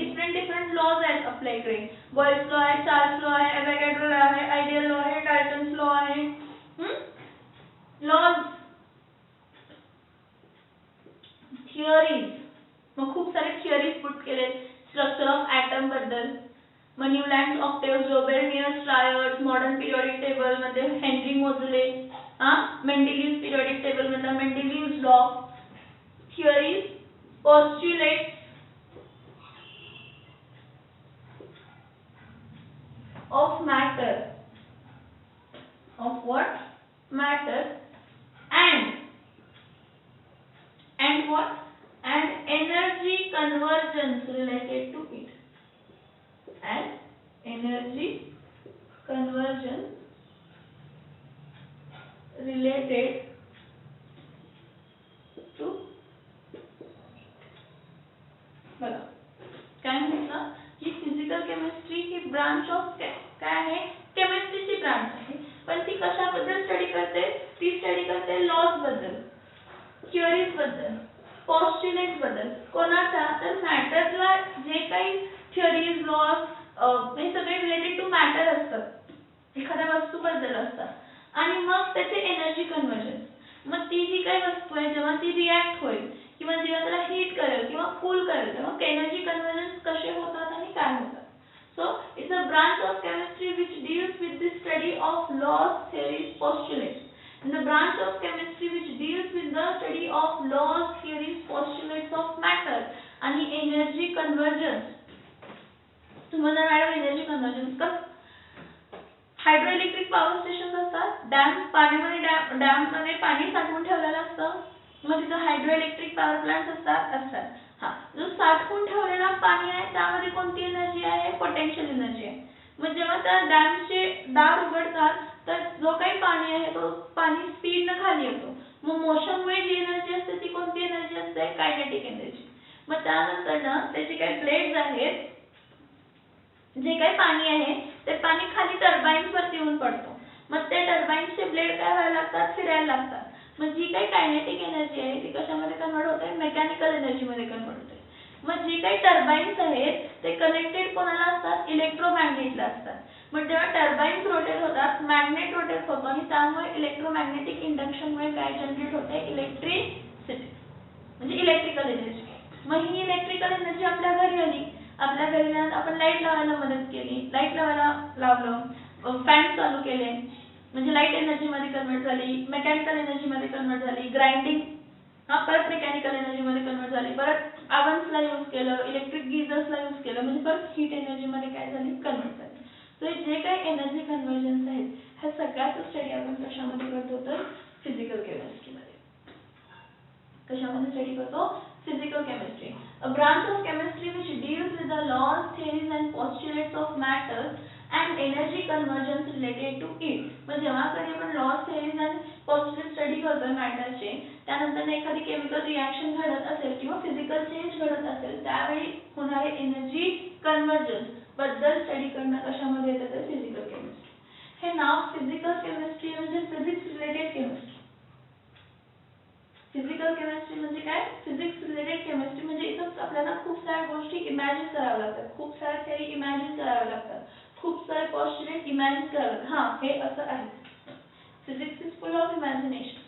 Different laws आहेत आपल्याकडे. Boyle's law आहे, Charles law आहे, Avogadro law आहे, Ideal law आहे, Dalton's law आहे. Laws, theories, मग खूप सारे theories पुट केले स्ट्रक्चर ऑफ ॲटम बद्दल. मग न्यूलँड ऑक्टेव्ह, जोबेर्नियस ट्रायड्स, मॉडर्न पिरियोडिक टेबल मध्ये Henry Moseley, Mendeleev periodic table मध्ये Mendeleev law, theories, postulates of matter, of what? Matter and what? And energy convergence related to it. And energy convergence related to, बघा काय म्हटलं की physical chemistry ही branch of काय आहे? केमिस्ट्रीची branch आहे, पण ती कशाबद्दल स्टडी करते? ती स्टडी करते लॉज बद्दल, थिअरीज बद्दल, पोस्ट्युलेट बद्दल. कोणाचा? तर मॅटरला जे काही थिअरीज, लॉज हे सगळे रिलेटेड टू मॅटर असतात, एखाद्या वस्तूबद्दल असतात. आणि मग त्याचे एनर्जी कन्व्हर्जन, मग ती जी काही वस्तू आहे जेव्हा ती रिॲक्ट होईल किंवा जेव्हा त्याला हीट करेल किंवा कूल करेल, तेव्हा एनर्जी कन्व्हर्जन कसे होतात आणि काय होतात. So it's a branch of chemistry which deals with the study of laws, theories, postulates. And the branch of chemistry which deals with the study of laws, theories, postulates of matter आणि energy convergence. तुम्हाला madam energy convergence का? हायड्रोइलेक्ट्रिक power station असतात, dam मध्ये पाणी साठवून ठेवलेलं असतं, मग तिथं हायड्रोइलेक्ट्रिक पॉवर प्लांट असतात. हा, जो साठवून ठेवलेला पाणी आहे त्यामध्ये कोणती एनर्जी आहे? पोटेन्शियल एनर्जी आहे. मग जेव्हा त्या डॅमचे दार उघडतात तर जो काही पाणी आहे तो पाणी स्पीडनं खाली येतो, मग मोशनमुळे जी एनर्जी असते ती कोणती एनर्जी असते? Kinetic energy. मग त्यानंतर ना त्याचे काही ब्लेड्स आहेत, जे काही पाणी आहे ते पाणी खाली टर्बाइन्स वरती येऊन पडतो, मग ते टर्बाइन्सचे ब्लेड काय व्हायला लागतात? फिरायला लागतात. मग जी काही कायनेटिक एनर्जी आहे ती कशामध्ये कन्वर्ट होते? मेकॅनिकल एनर्जी मध्ये कन्वर्ट होते. मग जी काही टर्बाइन्स आहेत ते कनेक्टेड कोणाला असतात? इलेक्ट्रोमॅग्नेटला असतात. मग जेव्हा टर्बाइन्स रोटेट होतात, मॅग्नेट रोटेट होतो आणि त्यामुळे इलेक्ट्रोमॅग्नेटिक इंडक्शनमुळे काय जनरेट होते? इलेक्ट्रिसिटी, म्हणजे इलेक्ट्रिकल एनर्जी. मग ही इलेक्ट्रिकल एनर्जी आपल्या घरी आली, आपल्या घरी आपण लाईट लावायला मदत केली, लाईट लावायला लावलं, फॅन चालू केले, म्हणजे लाईट एनर्जी मध्ये कन्वर्ट झाली, मेकॅनिकल एनर्जी मध्ये कन्वर्ट झाली, ग्राइंडिंग परत मेकॅनिकल एनर्जी मध्ये कन्वर्ट झाली, परत आवन्सला यूज केलं, इलेक्ट्रिक गीझर्सला यूज केलं, म्हणजे परत हीट एनर्जी मध्ये काय झाली? कन्वर्ट झाली. सो जे काही एनर्जी कन्व्हर्जन्स आहेत ह्या सगळ्याचा स्टडी आपण कशामध्ये करतो? तर फिजिकल केमिस्ट्रीमध्ये. कशामध्ये स्टडी करतो? Physical chemistry. A branch of chemistry which deals with the laws, theories and postulates of matter and energy convergence related to it. मग जेव्हा कधी आपण लॉज, थिअरीज आणि पोस्ट्युलेट स्टडी करतोय मॅटरचे, त्यानंतर एखादी केमिकल रिॲक्शन घडत असेल किंवा फिजिकल चेंज घडत असेल त्यावेळी होणारे एनर्जी कन्वर्जन्स बद्दल स्टडी करणं कशामध्ये येतं? तर फिजिकल केमिस्ट्री. हे नाव फिजिकल केमिस्ट्री म्हणजे physics related chemistry. Physical chemistry म्हणजे काय? Physics related chemistry. म्हणजे इथं आपल्याला खूप साऱ्या गोष्टी इमॅजिन कराव्या लागतात, खूप साऱ्या थिअरी इमॅजिन कराव्या लागतात, खूप सारे पोस्ट्युलेट इमॅजिन करावे. हा, हे असं आहे. Physics is full of imagination.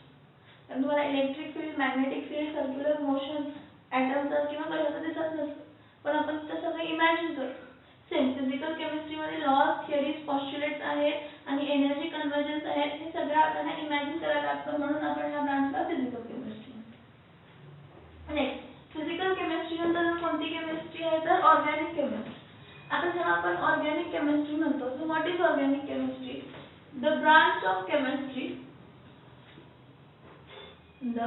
तुम्हाला electric field, magnetic field, circular motion, ॲटमचं किंवा कशाचं दिसत नसतं, पण आपण ते सगळं इमॅजिन करतो. सेम फिजिकल केमिस्ट्रीमध्ये लॉज, थिअरीज, पॉस्ट्युलेट्स आहेत आणि एनर्जी कन्व्हर्जन्स आहेत. हे सगळं आपल्याला इमॅजिन करायला लागतं, म्हणून आपण ह्या ब्रांचला फिजिकल केमिस्ट्री म्हणतो. नेक्स्ट फिजिकल केमिस्ट्री नंतर कोणती केमिस्ट्री आहे तर ऑर्गॅनिक केमिस्ट्री. आता जेव्हा आपण ऑर्गॅनिक केमिस्ट्री म्हणतो, so what is organic chemistry? The branch of chemistry, the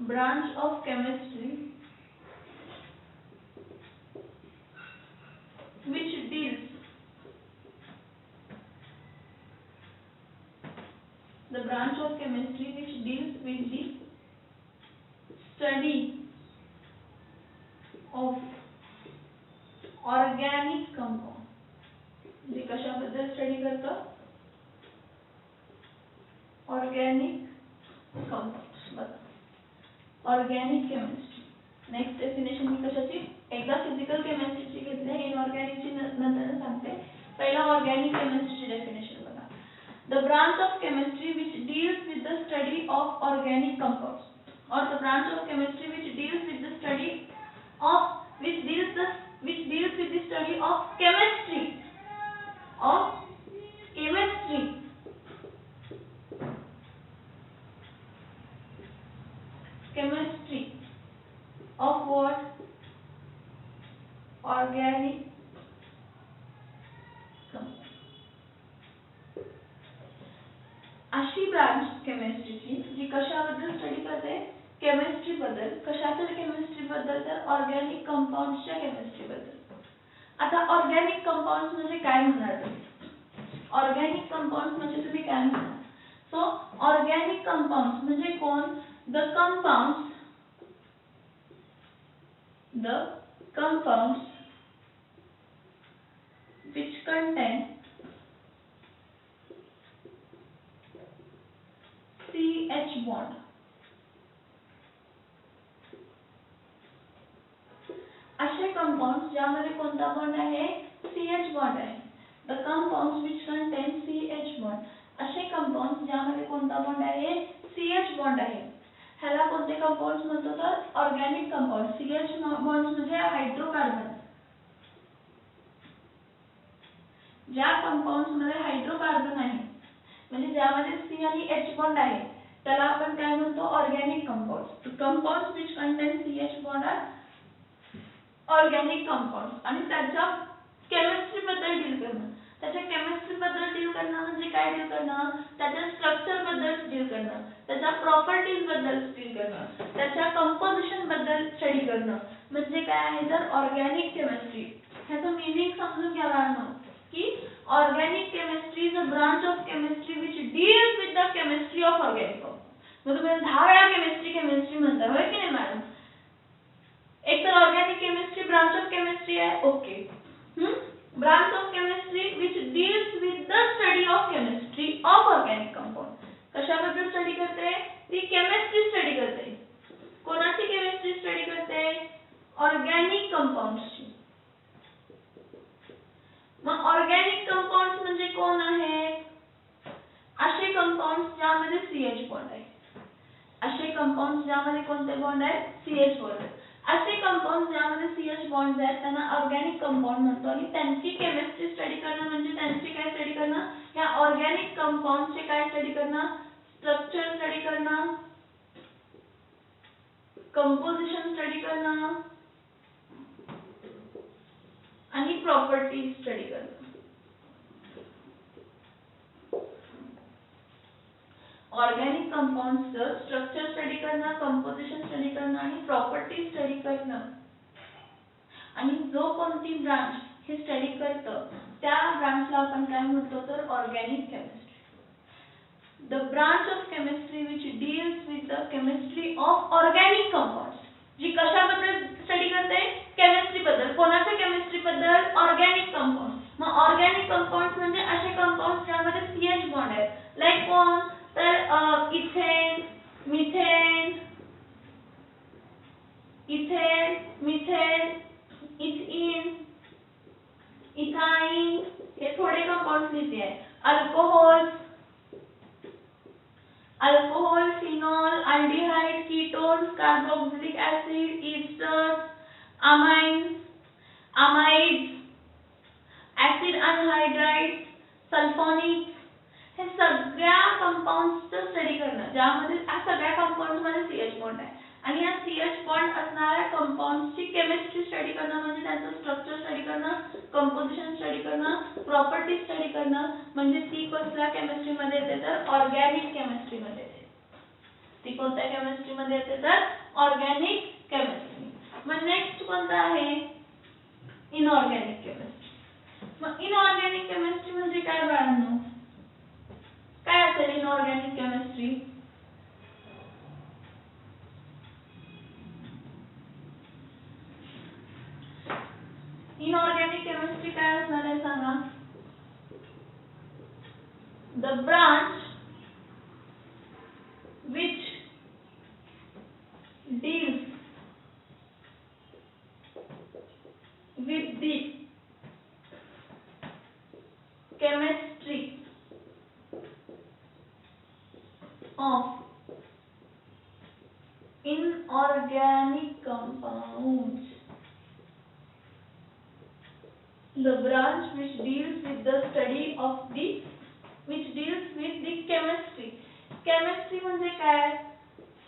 branch of chemistry which deals the branch of chemistry which deals with the study of organic compound. जे कशाबद्दल study करतं? Organic compounds. बघा organic chemistry. Next definition मी कशाची? एकदा physical केमिस्ट्रीची घेतली, इनऑर्गॅनिकची नंतर सांगते. पहिला ऑर्गॅनिक केमिस्ट्रीची डेफिनेशन बघा. The branch of chemistry which deals with the study of organic compounds, or the branch of chemistry which deals with the study of which deals with the study of chemistry of what? Organic compound. अशी branch केमिस्ट्रीची जी कशाबद्दल study करते? Chemistry बद्दल. कशाच्या chemistry बद्दल तर organic कंपाउंड्सच्या chemistry बद्दल. आता ऑर्गॅनिक कंपाउंड्स म्हणजे काय म्हणणार तुम्ही? ऑर्गॅनिक कंपाउंड्स म्हणजे तुम्ही काय म्हणणार? सो ऑर्गॅनिक कंपाउंड्स म्हणजे कोण? The compounds which contain CH bond. असे कंपाउंड्स ज्यामध्ये कोणता बॉन्ड आहे? CH बॉन्ड आहे. The compounds which contain CH bond. असे कंपाउंड्स ज्यामध्ये कोणता बॉन्ड आहे? CH बॉन्ड आहे. ह्याला कोणते कंपाउंड्स म्हणतो तर ऑर्गॅनिक कंपाउंड. CH बॉन्ड्स म्हणजे हायड्रोकार्बन. ज्या कंपाउंड्स मध्ये हायड्रोकार्बन आहे म्हणजे ज्यामध्ये C आणि H बॉन्ड आहे त्याला आपण काय म्हणतो? Organic compounds. Compounds which contain CH bond are organic compounds. आणि त्याच्या केमिस्ट्री बद्दल डील करणं. त्याच्या केमिस्ट्री बद्दल डील करणं म्हणजे काय डील करणं? त्याच्या स्ट्रक्चर बद्दल डील करणं, त्याच्या प्रॉपर्टीज बद्दल डील करणं, त्याच्या कंपोजिशन बद्दल स्टडी करणं म्हणजे काय आहे तर ऑर्गॅनिक केमिस्ट्री. ह्याचं मीनिंग समजून घ्या बाळांनो की organic chemistry is a branch of chemistry which deals with the chemistry of organic compound. मग तुम्ही 10 वेळा केमिस्ट्री म्हणता होय की नाही मॅडम? एक तर organic chemistry branch of chemistry आहे. Okay. Branch of chemistry which deals with the study of chemistry of organic compound. कशाबद्दल स्टडी करते? ती केमिस्ट्री स्टडी करते. कोणाची केमिस्ट्री स्टडी करते? ऑर्गॅनिक कंपाउंड्सची. मग ऑर्गॅनिक कंपाउंड्स म्हणजे कोण आहेत? असे कंपाउंड्स ज्यामध्ये CH बॉन्ड आहे. असे कंपाउंड्स ज्यामध्ये कोणते बॉन्ड आहेत? CH bond. असे कंपाउंड्स ज्यामध्ये CH बॉन्ड आहेत त्यांना ऑर्गॅनिक कंपाउंड म्हणतो. आणि त्यांची केमिस्ट्री स्टडी करणं म्हणजे त्यांची काय स्टडी करणं? या ऑर्गॅनिक कंपाउंडचे काय स्टडी करणं? स्ट्रक्चर स्टडी करणं, कंपोजिशन स्टडी करणं आणि प्रॉपर्टीज स्टडी करणं. ऑर्गॅनिक कंपाउंड्सचं स्ट्रक्चर स्टडी करणं, कंपोजिशन स्टडी करणं आणि प्रॉपर्टी स्टडी करणं. आणि जो कोणती ब्रांच हे स्टडी करतं त्या ब्रांचला आपण काय म्हणतो तर organic chemistry. The branch of chemistry which deals with the chemistry of organic compounds. जी कशाबद्दल स्टडी करते? केमिस्ट्री बद्दल. कोणाच्या केमिस्ट्री बद्दल? Organic compound. मग ऑर्गॅनिक कंपाउंड्स म्हणजे असे कंपाउंड्स ज्यामध्ये CH बॉन्ड आहेत. लाईक कोण तर ethane, methane, methane, ethene, ethyne हे थोडे कंपाउंड्स लिहिते आहे. Alcohol, phenol, aldehyde, ketones, carboxylic acid, esters, amines, amides, acid anhydrides, सल्फोनिक्स, हे सगळ्या कंपाऊंड्सचं स्टडी करणं, ज्यामध्ये या सगळ्या कंपाऊंड्स मध्ये CH बॉन्ड आहे आणि या CH बॉन्ड असणाऱ्या कंपाऊंड्सची केमिस्ट्री स्टडी करणं म्हणजे त्यांचं स्ट्रक्चर स्टडी करणं, कंपोजिशन स्टडी करणं, प्रॉपर्टी स्टडी करणं, म्हणजे ती कसल्या केमिस्ट्री मध्ये येते तर ऑर्गॅनिक केमिस्ट्री मध्ये येते. ती कोणत्या केमिस्ट्री मध्ये येते तर ऑर्गॅनिक केमिस्ट्री. मग नेक्स्ट कोणता आहे इनऑर्गॅनिक केमिस्ट्री. मग इनऑर्गॅनिक केमिस्ट्री म्हणजे काय बाळांनो, काय असेल इनऑर्गॅनिक केमिस्ट्री. इनऑर्गॅनिक केमिस्ट्री काय असणार आहे सांगा. The branch which deals with the chemistry of inorganic compounds. The branch which deals with the study of the chemistry. Chemistry म्हणजे काय,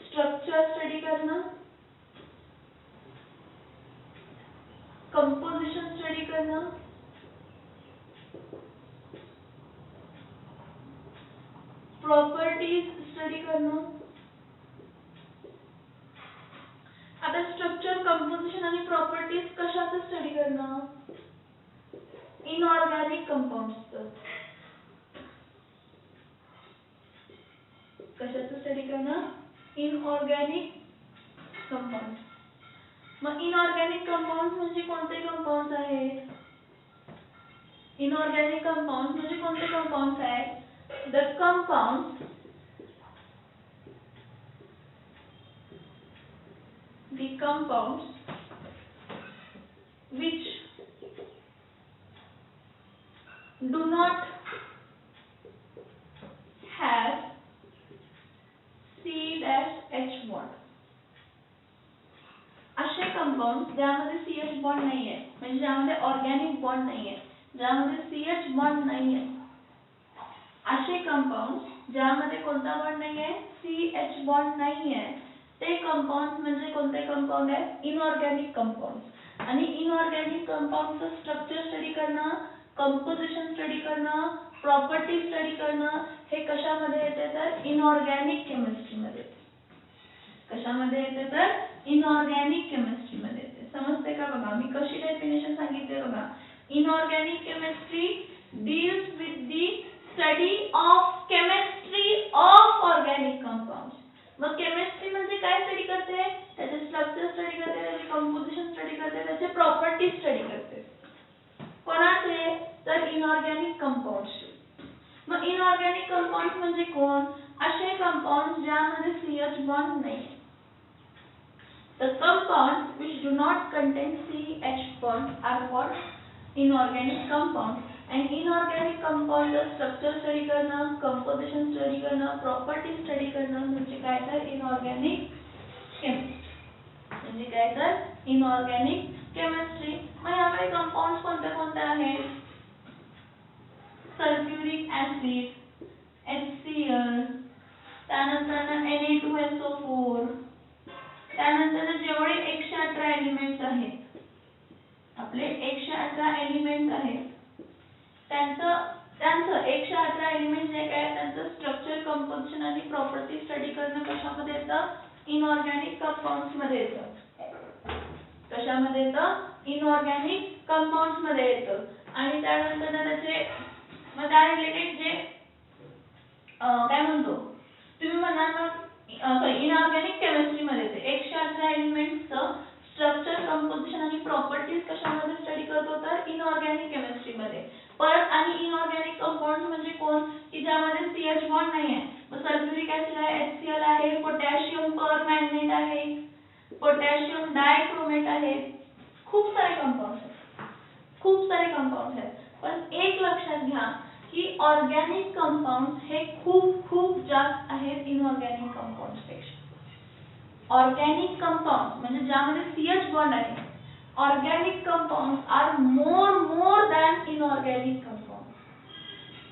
स्ट्रक्चर स्टडी करणं, कंपोजिशन स्टडी करणं, प्रॉपर्टीज स्टडी करणं. आता स्ट्रक्चर, कंपोजिशन आणि प्रॉपर्टीज कशाचं स्टडी करणं, inorganic कंपाऊंड्सचं. कशाचं स्टडी करणं, इनऑर्गॅनिक कंपाऊंड्स. मग इनऑर्गॅनिक कंपाऊंड्स म्हणजे कोणते कंपाऊंड्स आहेत. इनऑर्गॅनिक कंपाऊंड्स म्हणजे कोणते कंपाऊंड्स आहेत. The compounds which do not have CH bond. असे कंपाऊंड ज्यामध्ये CH बॉन्ड नाहीये, म्हणजे ज्यामध्ये ऑर्गॅनिक बॉन्ड नाहीये, ज्यामध्ये CH बॉन्ड नाहीये, असे कंपाऊंड ज्यामध्ये कोणता बॉन्ड नाहीये, CH बॉन्ड नाहीये, ते कंपाऊंड म्हणजे कोणते कंपाऊंड आहे, इनऑर्गॅनिक कंपाऊंड. आणि इनऑर्गॅनिक कंपाऊंडचं स्ट्रक्चर स्टडी करणं, कंपोजिशन स्टडी करणं, प्रॉपर्टी स्टडी करणं, हे कशामध्ये येते तर इनऑर्गॅनिक केमिस्ट्री मध्ये. कशामध्ये येते तर इनऑर्गॅनिक केमिस्ट्री मध्ये येते. समजते का बघा, मी कशी डेफिनेशन सांगितले बघा. Inorganic chemistry deals with the study of chemistry of organic compounds. मग केमिस्ट्री म्हणजे काय स्टडी करते, त्याचे स्ट्रक्चर स्टडी करते, त्याचे कंपोजिशन स्टडी करते, त्याचे प्रॉपर्टी स्टडी करते. कोणाचे तर इनऑर्गॅनिक कंपाऊंड्सचे. मग इनऑर्गॅनिक कंपाऊंड्स म्हणजे कोण, असे कंपाऊंड्स ज्यामध्ये CH बॉन्ड नाही. The compounds which do not contain CH bond are called inorganic compounds. And inorganic compound structure study करणं, composition study करणं, property study करणं म्हणजे काय तर inorganic chemistry. म्हणजे काय तर inorganic chemistry. मग यामध्ये compounds कोणते कोणते आहेत. सल्फ्युरिक ऍसिड, HCl, त्यानंतर Na2SO4, त्यानंतर जेवढे 118 एलिमेंट्स आहेत, आपले 118 एलिमेंट्स आहेत, त्यांचं 118 एलिमेंट जे काय त्यांचं स्ट्रक्चर, कंपोजिशन आणि प्रॉपर्टी स्टडी करणं कशामध्ये येतं, इनऑर्गॅनिक कंपाऊंड्स मध्ये येतं. कशामध्ये येतं, इनऑर्गॅनिक कंपाऊंड्स मध्ये येतं. आणि त्यानंतर त्याचे मग त्या रिलेटेड जे काय म्हणतो तुम्ही म्हणाल मग इनऑर्गॅनिक केमिस्ट्री मध्ये ते 118 एलिमेंट्सचं स्ट्रक्चर, कंपोजिशन आणि प्रॉपर्टीज कशामध्ये स्टडी करतो तर इनऑर्गॅनिक केमिस्ट्री मध्ये. परत आणि इनऑर्गॅनिक कंपाऊंड्स म्हणजे कोण की ज्यामध्ये CH बॉन्ड नाही आहे. मग सल्फ्युरिक ऍसिड आहे, HCl आहे, पोटॅशियम परमॅंगनेट आहे, पोटॅशियम डायक्रोमेट आहे, खूप सारे कंपाऊंड्स आहेत, खूप सारे कंपाऊंड्स आहेत. पण एक लक्षात घ्या की ऑर्गॅनिक कंपाऊंड्स हे खूप खूप जास्त आहेत इनऑर्गॅनिक कंपाऊंड्स पेक्षा. ऑर्गॅनिक कंपाऊंड म्हणजे ज्यामध्ये CH बॉन्ड आहे, organic compounds are more than inorganic compound.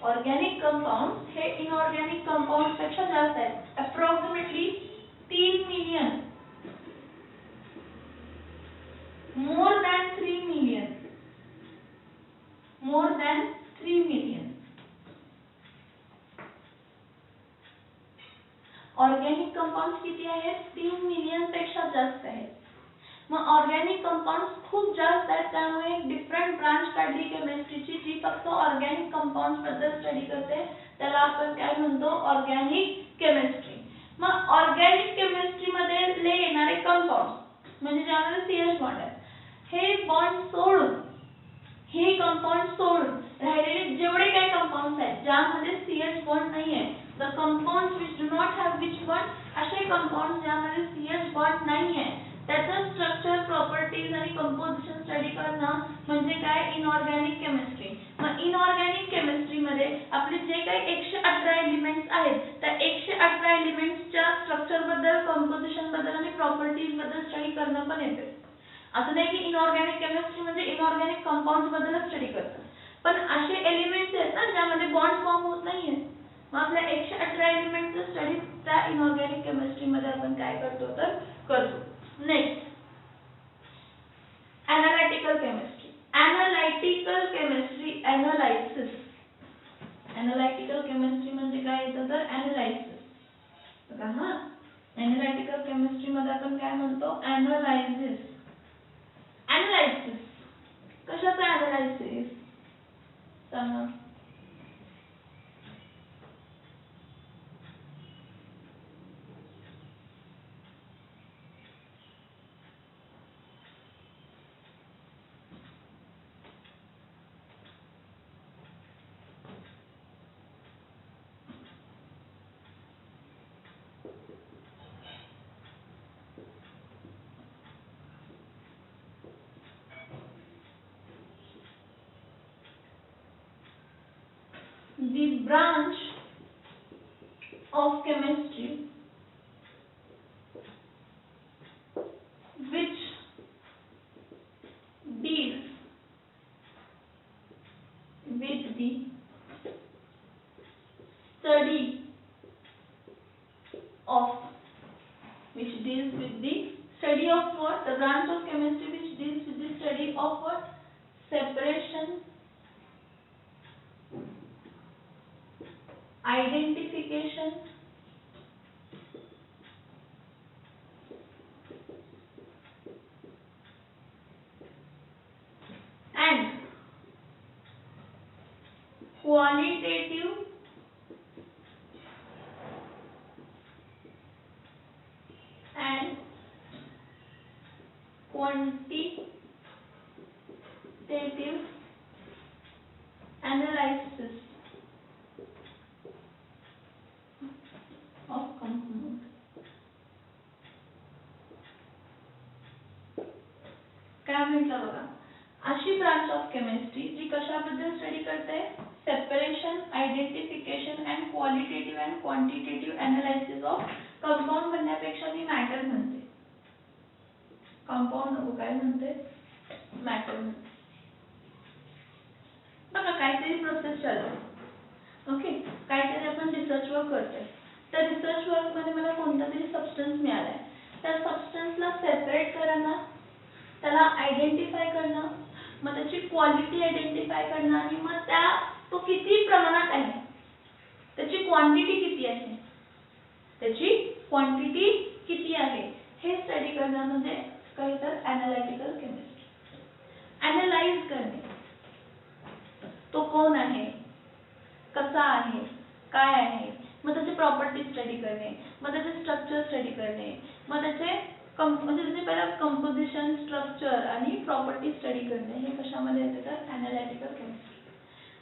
Organic compounds हे इनऑर्गॅनिक कंपाऊंड्स पेक्षा जास्त आहेत, approximately 3 million, more than 3 million, more than 3 million। Organic compounds किती आहेत? 3 मिलियन पेक्षा जास्त आहेत। मग ऑर्गॅनिक कंपाऊंड्स खूप जास्त आहेत, त्यामुळे एक डिफरंट ब्रांच काढली केमिस्ट्रीची जी फक्त ऑर्गॅनिक कंपाऊंड्स बद्दल स्टडी करते, त्याला आपण काय म्हणतो? Organic chemistry. मग ऑर्गॅनिक केमिस्ट्री मध्ये येणारे कंपाऊंड्स म्हणजे ज्यामध्ये CH बॉन्ड आहे, हे बॉन्ड सोडून, हे कंपाऊंड सोडून राहिलेले जेवढे काही कंपाऊंड्स आहेत ज्यामध्ये CH बॉन्ड नाही आहे, the compounds which do not have which bond, असे कंपाऊंड्स ज्यामध्ये CH बॉन्ड नाही आहे त्याचं स्ट्रक्चर, प्रॉपर्टीज आणि कंपोजिशन स्टडी करणं म्हणजे काय? Inorganic chemistry. मग इनऑर्गॅनिक केमिस्ट्री मध्ये आपले जे काही 118 एलिमेंट्स आहेत त्या 118 एलिमेंट्सच्या स्ट्रक्चर बद्दल, कंपोजिशन बद्दल आणि प्रॉपर्टीज बद्दल स्टडी करणं पण येते। असं नाही की इनऑर्गॅनिक केमिस्ट्री म्हणजे इनऑर्गॅनिक कंपाऊंड्स बद्दल स्टडी करतात, पण असे एलिमेंट्स आहेत ना ज्यामध्ये बॉन्ड फॉर्म होत नाहीये, मग आपल्या 118 एलिमेंट्सचं स्टडी त्या इनऑर्गॅनिक केमिस्ट्री मध्ये आपण काय करतो तर करतो। Next, analytical chemistry. Analytical chemistry, analysis. Analytical chemistry म्हणजे काय येतं तर एनालायसिस। बघा हा, एनालिटिकल केमिस्ट्री मध्ये आपण काय म्हणतो? एनालायसिस। एनालायसिस कशाचं एनालायसिस सांगा? The branch of chemistry which deals with the study of what? The branch of chemistry which deals with the study of what? Separation, identification and qualitative and quantitative analysis of compound। काय म्हटलं बघा, अशी branch of chemistry जी कशाबद्दल study करते? Separation, identification and qualitative and quantitative analysis of compound म्हणण्यापेक्षा मी matter म्हणते, compound नको, काय म्हणते? मॅटर म्हणते। बघा काहीतरी प्रोसेस चालू आहे, ओके, काहीतरी आपण रिसर्च वर्क करतोय, त्या रिसर्च वर्क मध्ये मला कोणता तरी सबस्टन्स मिळालाय, त्या सबस्टन्सला सेपरेट करणं, त्याला आयडेंटिफाय करणं, मग त्याची क्वालिटी आयडेंटिफाय करणं आणि मग तो किती प्रमाणात आहे, त्याची क्वांटिटी किती आहे, हे स्टडी करणं म्हणजे काही तर एनालिटिकल केमिस्ट्री। एनालाइज करणे, तो कोण आहे, कसा आहे, काय आहे, मग त्याचे प्रॉपर्टी स्टडी करणे, मग त्याचे स्ट्रक्चर स्टडी करणे, मग त्याचे पहिला कंपोजिशन, स्ट्रक्चर आणि प्रॉपर्टी स्टडी करणे, हे कशामध्ये येते तर analytical chemistry.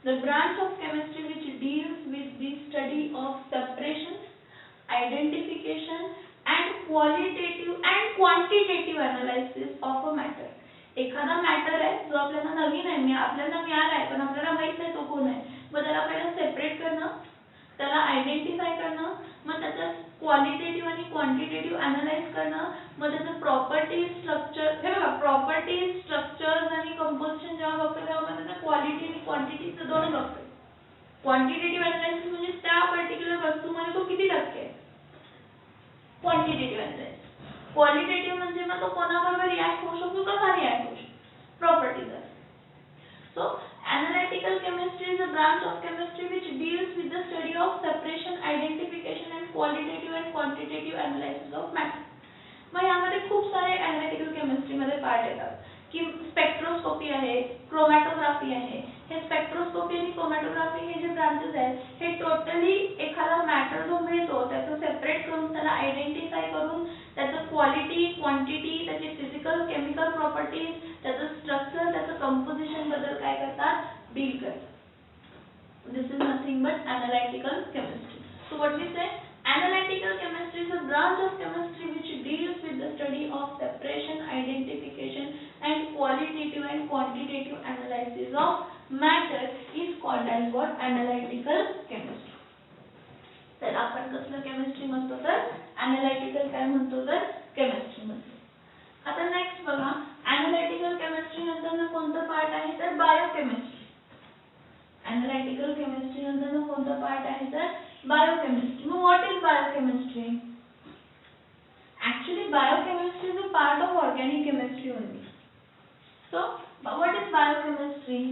The branch of chemistry which deals with the study of separation, identification and qualitative and quantitative analysis of a matter। एखादा मॅटर आहे जो आपल्याला नवीन आहे, आपल्याला मिळाला आहे पण आपल्याला माहित नाही तो कोण आहे, मग त्याला पहिला सेपरेट करणं, त्याला आयडेंटिफाय करणं, मग त्याचं क्वालिटेटिव्ह आणि क्वांटिटेटिव्ह अनालाइज करणं, मग त्याचं प्रॉपर्टीज स्ट्रक्चर, हे बघा प्रॉपर्टीज स्ट्रक्चर्स आणि कंपोजिशन जेव्हा बघतो तेव्हा आपण त्याचं क्वालिटी आणि क्वांटिटीचं दोन्ही बघतो. क्वांटिटेटिव्ह अनालायसिस म्हणजे त्या पर्टिक्युलर वस्तूमध्ये तो किती टक्के आहे, क्वांटिटेटिव्ह अनालायसिस. क्वालिटेटिव्ह म्हणजे मग तो कोणाबरोबर रिॲक्ट होऊ शकतो, कसा रिॲक्ट होऊ शकतो, properties. So analytical chemistry is a branch of chemistry which deals with the study of separation, identification and qualitative and quantitative analysis of matter. मग यामध्ये खूप सारे analytical chemistry मध्ये पार्ट येतात की स्पेक्ट्रोस्कोपी आहे, क्रोमॅटोग्राफी आहे. हे स्पेक्ट्रोस्कोपी आणि क्रोमॅटोग्राफी हे जे ब्रांचेस आहेत हे टोटली एखादा मॅटर जो मिळतो त्याचं सेपरेट करून त्याला आयडेंटिफाय करून त्याचं क्वालिटी, क्वांटिटी, त्याची फिजिकल केमिकल प्रॉपर्टीज, त्याचं स्ट्रक्चर, त्याचं कंपोजिशन बद्दल काय करतात, डील करतात. This is nothing but analytical chemistry. So what we say, analytical chemistry is a branch of chemistry which deals with the study of separation, identification and qualitative and quantitative analysis of matter is called as what, analytical chemistry. तर आपण कसलं chemistry म्हणतो तर analytical काय म्हणतो तर chemistry म्हणतो. आता नेक्स्ट बघा, अॅनालिटिकल केमिस्ट्री नंतर कोणतं पार्ट आहे तर बायोकेमिस्ट्री. अॅनालिटिकल केमिस्ट्री नंतर कोणतं पार्ट आहे तर बायोकेमिस्ट्री. मग what is biochemistry? Actually biochemistry is a part of organic chemistry only. So what is biochemistry?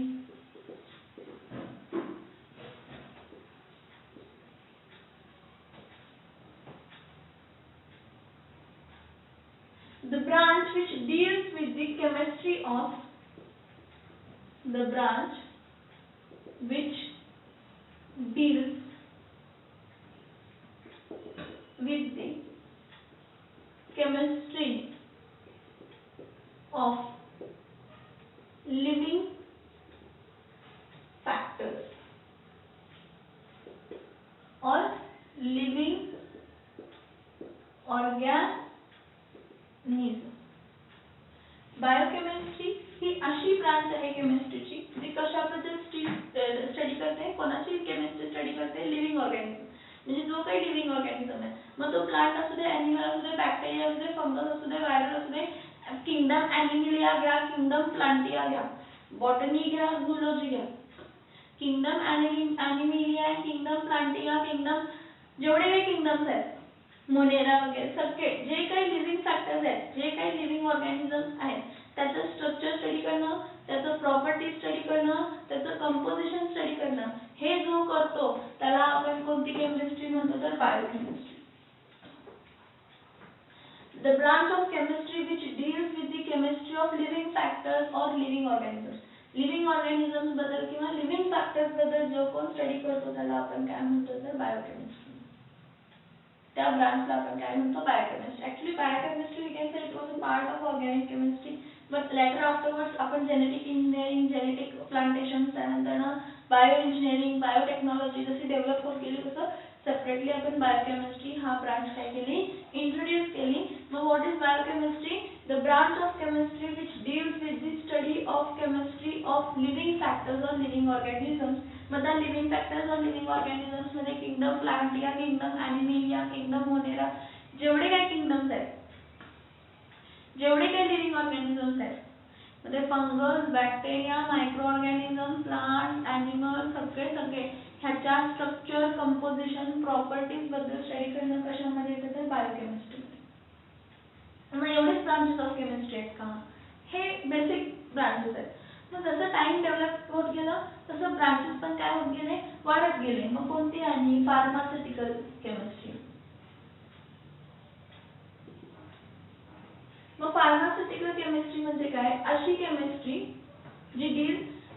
The branch which deals with the chemistry of the branch which deals with the chemistry of living factors or living organisms. Biochemistry ही अशी branch आहे केमिस्ट्रीची जी कशाबद्दल study करते, कोणाची chemistry study करते, living organism. म्हणजे जो काही लिव्हिंग ऑर्गॅनिझम आहे, मग तो प्लांट असू दे, ॲनिमल असू दे, बॅक्टेरिया असू दे, फंगस असू दे, व्हायरस असू दे, किंगडम ॲनिमिलिया घ्या, किंगडम प्लांटिया घ्या, बॉटनी घ्या, झूलॉजी घ्या, किंगडम ॲनिमिलिया, किंगडम प्लांटिया, किंगडम जेवढे काही किंगडम्स आहेत, मोनेरा वगैरे सगळे जे काही लिव्हिंग फॅक्टर्स आहेत, जे काही लिव्हिंग ऑर्गॅनिझम्स आहेत, त्याचं स्ट्रक्चर स्टडी करणं, त्याचं प्रॉपर्टी स्टडी करणं, त्याचं कंपोजिशन स्टडी करणं, हे जो करतो त्याला आपण कोणती केमिस्ट्री म्हणतो तर biochemistry. The branch of chemistry which deals with the chemistry of living factors or living organisms. Living organisms बद्दल किंवा लिव्हिंग फॅक्टर्स बद्दल जो कोण स्टडी करतो त्याला आपण काय म्हणतो तर बायोकेमिस्ट्री. त्या ब्रांचला आपण काय म्हणतो biochemistry. Actually biochemistry we can say it was a part of organic chemistry, but later afterwards आपण जेनेटिक इंजिनिअरिंग, जेनेटिक प्लांटेशन, त्यानंतर बायो इंजिनिअरिंग, बायोटेक्नॉलॉजी जशी डेव्हलप होत गेली तसं सेपरेटली आपण बायोकेमिस्ट्री हा ब्रांच काय केली, इंट्रोड्यूस केली. मग what is biochemistry? The branch of chemistry which deals with the study of chemistry of living factors or living organisms. मग त्या living factors or living organisms मध्ये किंगडम प्लांटिया, किंगडम ॲनिमिलिया, किंगडम मोनेरा, जेवढे काही kingdoms आहेत, जेवढे काही लिव्हिंग ऑर्गॅनिझम्स आहेत, म्हणजे fungus, bacteria, micro organism, plant, animal, सगळे ह्याच्या स्ट्रक्चर, कंपोजिशन, प्रॉपर्टीज बद्दल स्टडी करणं कशामध्ये येतं तर बायोकेमिस्ट्री. मग एवढेच ब्रांचेस ऑफ केमिस्ट्री आहेत का? हे बेसिक ब्रांचेस आहेत. मग जसं टाइम डेव्हलप होत गेलं तसं ब्रांचेस पण काय होत गेले, वाढत गेले. मग कोणती आणि फार्मास्युटिकल केमिस्ट्री. मग फार्मास्युटिकल केमिस्ट्री म्हणजे काय? अशी केमिस्ट्री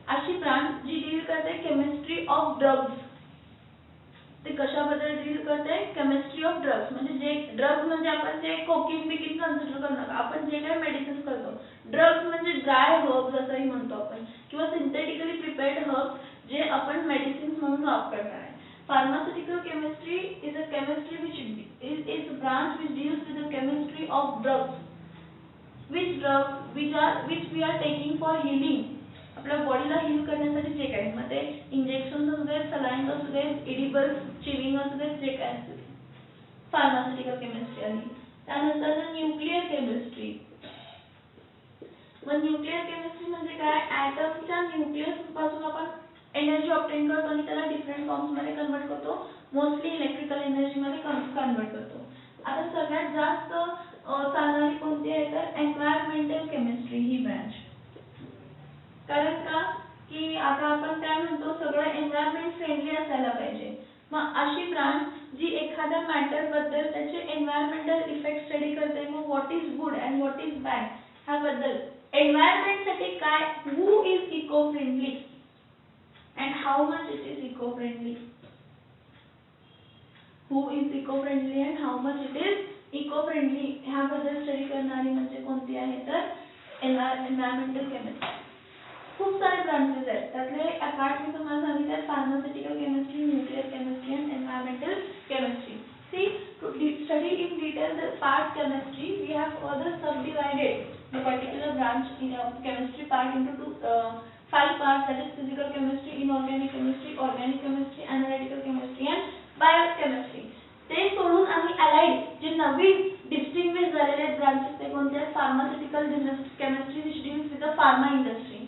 अशी ब्रांच जी डील करते केमिस्ट्री ऑफ ड्रग्स. ते कशाबद्दल डील करते? Chemistry of drugs. म्हणजे जे ड्रग्स म्हणजे आपण जे कोकीन बिकीन कन्सिडर करू नका, आपण जे काही मेडिसिन करतो. ड्रग्स म्हणजे ड्राय हर्ब्स असंही म्हणतो आपण, किंवा सिंथेटिकली प्रिपेअर्ड हर्ब्स जे आपण मेडिसिन म्हणून वापरणार आहे. Pharmaceutical chemistry is a chemistry which is a branch which deals with the chemistry of drugs. Which drugs which we are taking for healing. आपल्या बॉडीला हील करण्यासाठी जे काही, मग ते इंजेक्शन असू दे, सलाईन असू दे, एडिबल्स, चिविंग असू दे, जे काय असू दे, फार्मास्युटिकल केमिस्ट्री आली. त्यानंतर न्यूक्लिअर केमिस्ट्री. मग न्यूक्लिअर केमिस्ट्री म्हणजे काय, ॲटमच्या न्यूक्लियस पासून आपण एनर्जी ऑब्टेन करतो आणि त्याला डिफरंट फॉर्म्स मध्ये कन्वर्ट करतो, मोस्टली इलेक्ट्रिकल एनर्जी मध्ये कन्वर्ट करतो. आता सगळ्यात जास्त चालणारी कोणती आहे तर एन्व्हायरमेंटल केमिस्ट्री ही ब्रांच. कारण का की आता आपण काय म्हणतो, सगळं एन्व्हायरमेंट फ्रेंडली असायला पाहिजे. मग अशी ब्रांच जी एखाद्या मॅटर बद्दल त्याचे एन्व्हायरमेंटल इफेक्ट स्टडी करते. मग what is good and what is bad ह्याबद्दल, एन्व्हायरमेंट साठी काय, who is eco friendly and how much it is eco friendly, who is eco friendly and how much it is eco friendly ह्याबद्दल study करणारी म्हणजे कोणती आहे तर environmental chemistry. खूप सारे ब्रांचेस आहेत, त्यातले अपार्ट मी तुम्हाला सांगितले pharmaceutical chemistry, nuclear chemistry and environmental chemistry. See, to study in detail the part chemistry, we have further subdivided the particular branch in chemistry part into five parts, that is physical chemistry, inorganic chemistry, organic chemistry, analytical chemistry and biochemistry. ते सोडून आम्ही allied जे नवीन distinguish झालेले branches ते कोणते आहेत, pharmaceutical chemistry which deals with the pharma industry,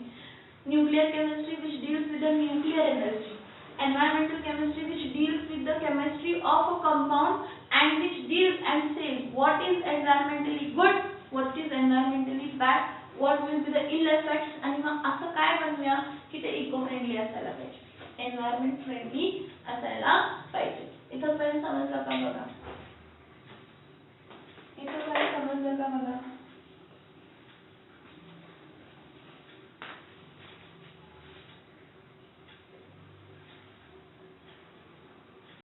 nuclear chemistry which deals with the nuclear industry, environmental chemistry which deals with the chemistry of a compound and which deals and says what is environmentally good, what is environmentally bad, what will be the ill effects, आणि मग असं काय बनवूया की ते eco friendly असायला पाहिजे, environment friendly असायला पाहिजे. इथं पर्यंत समजलं का बघा.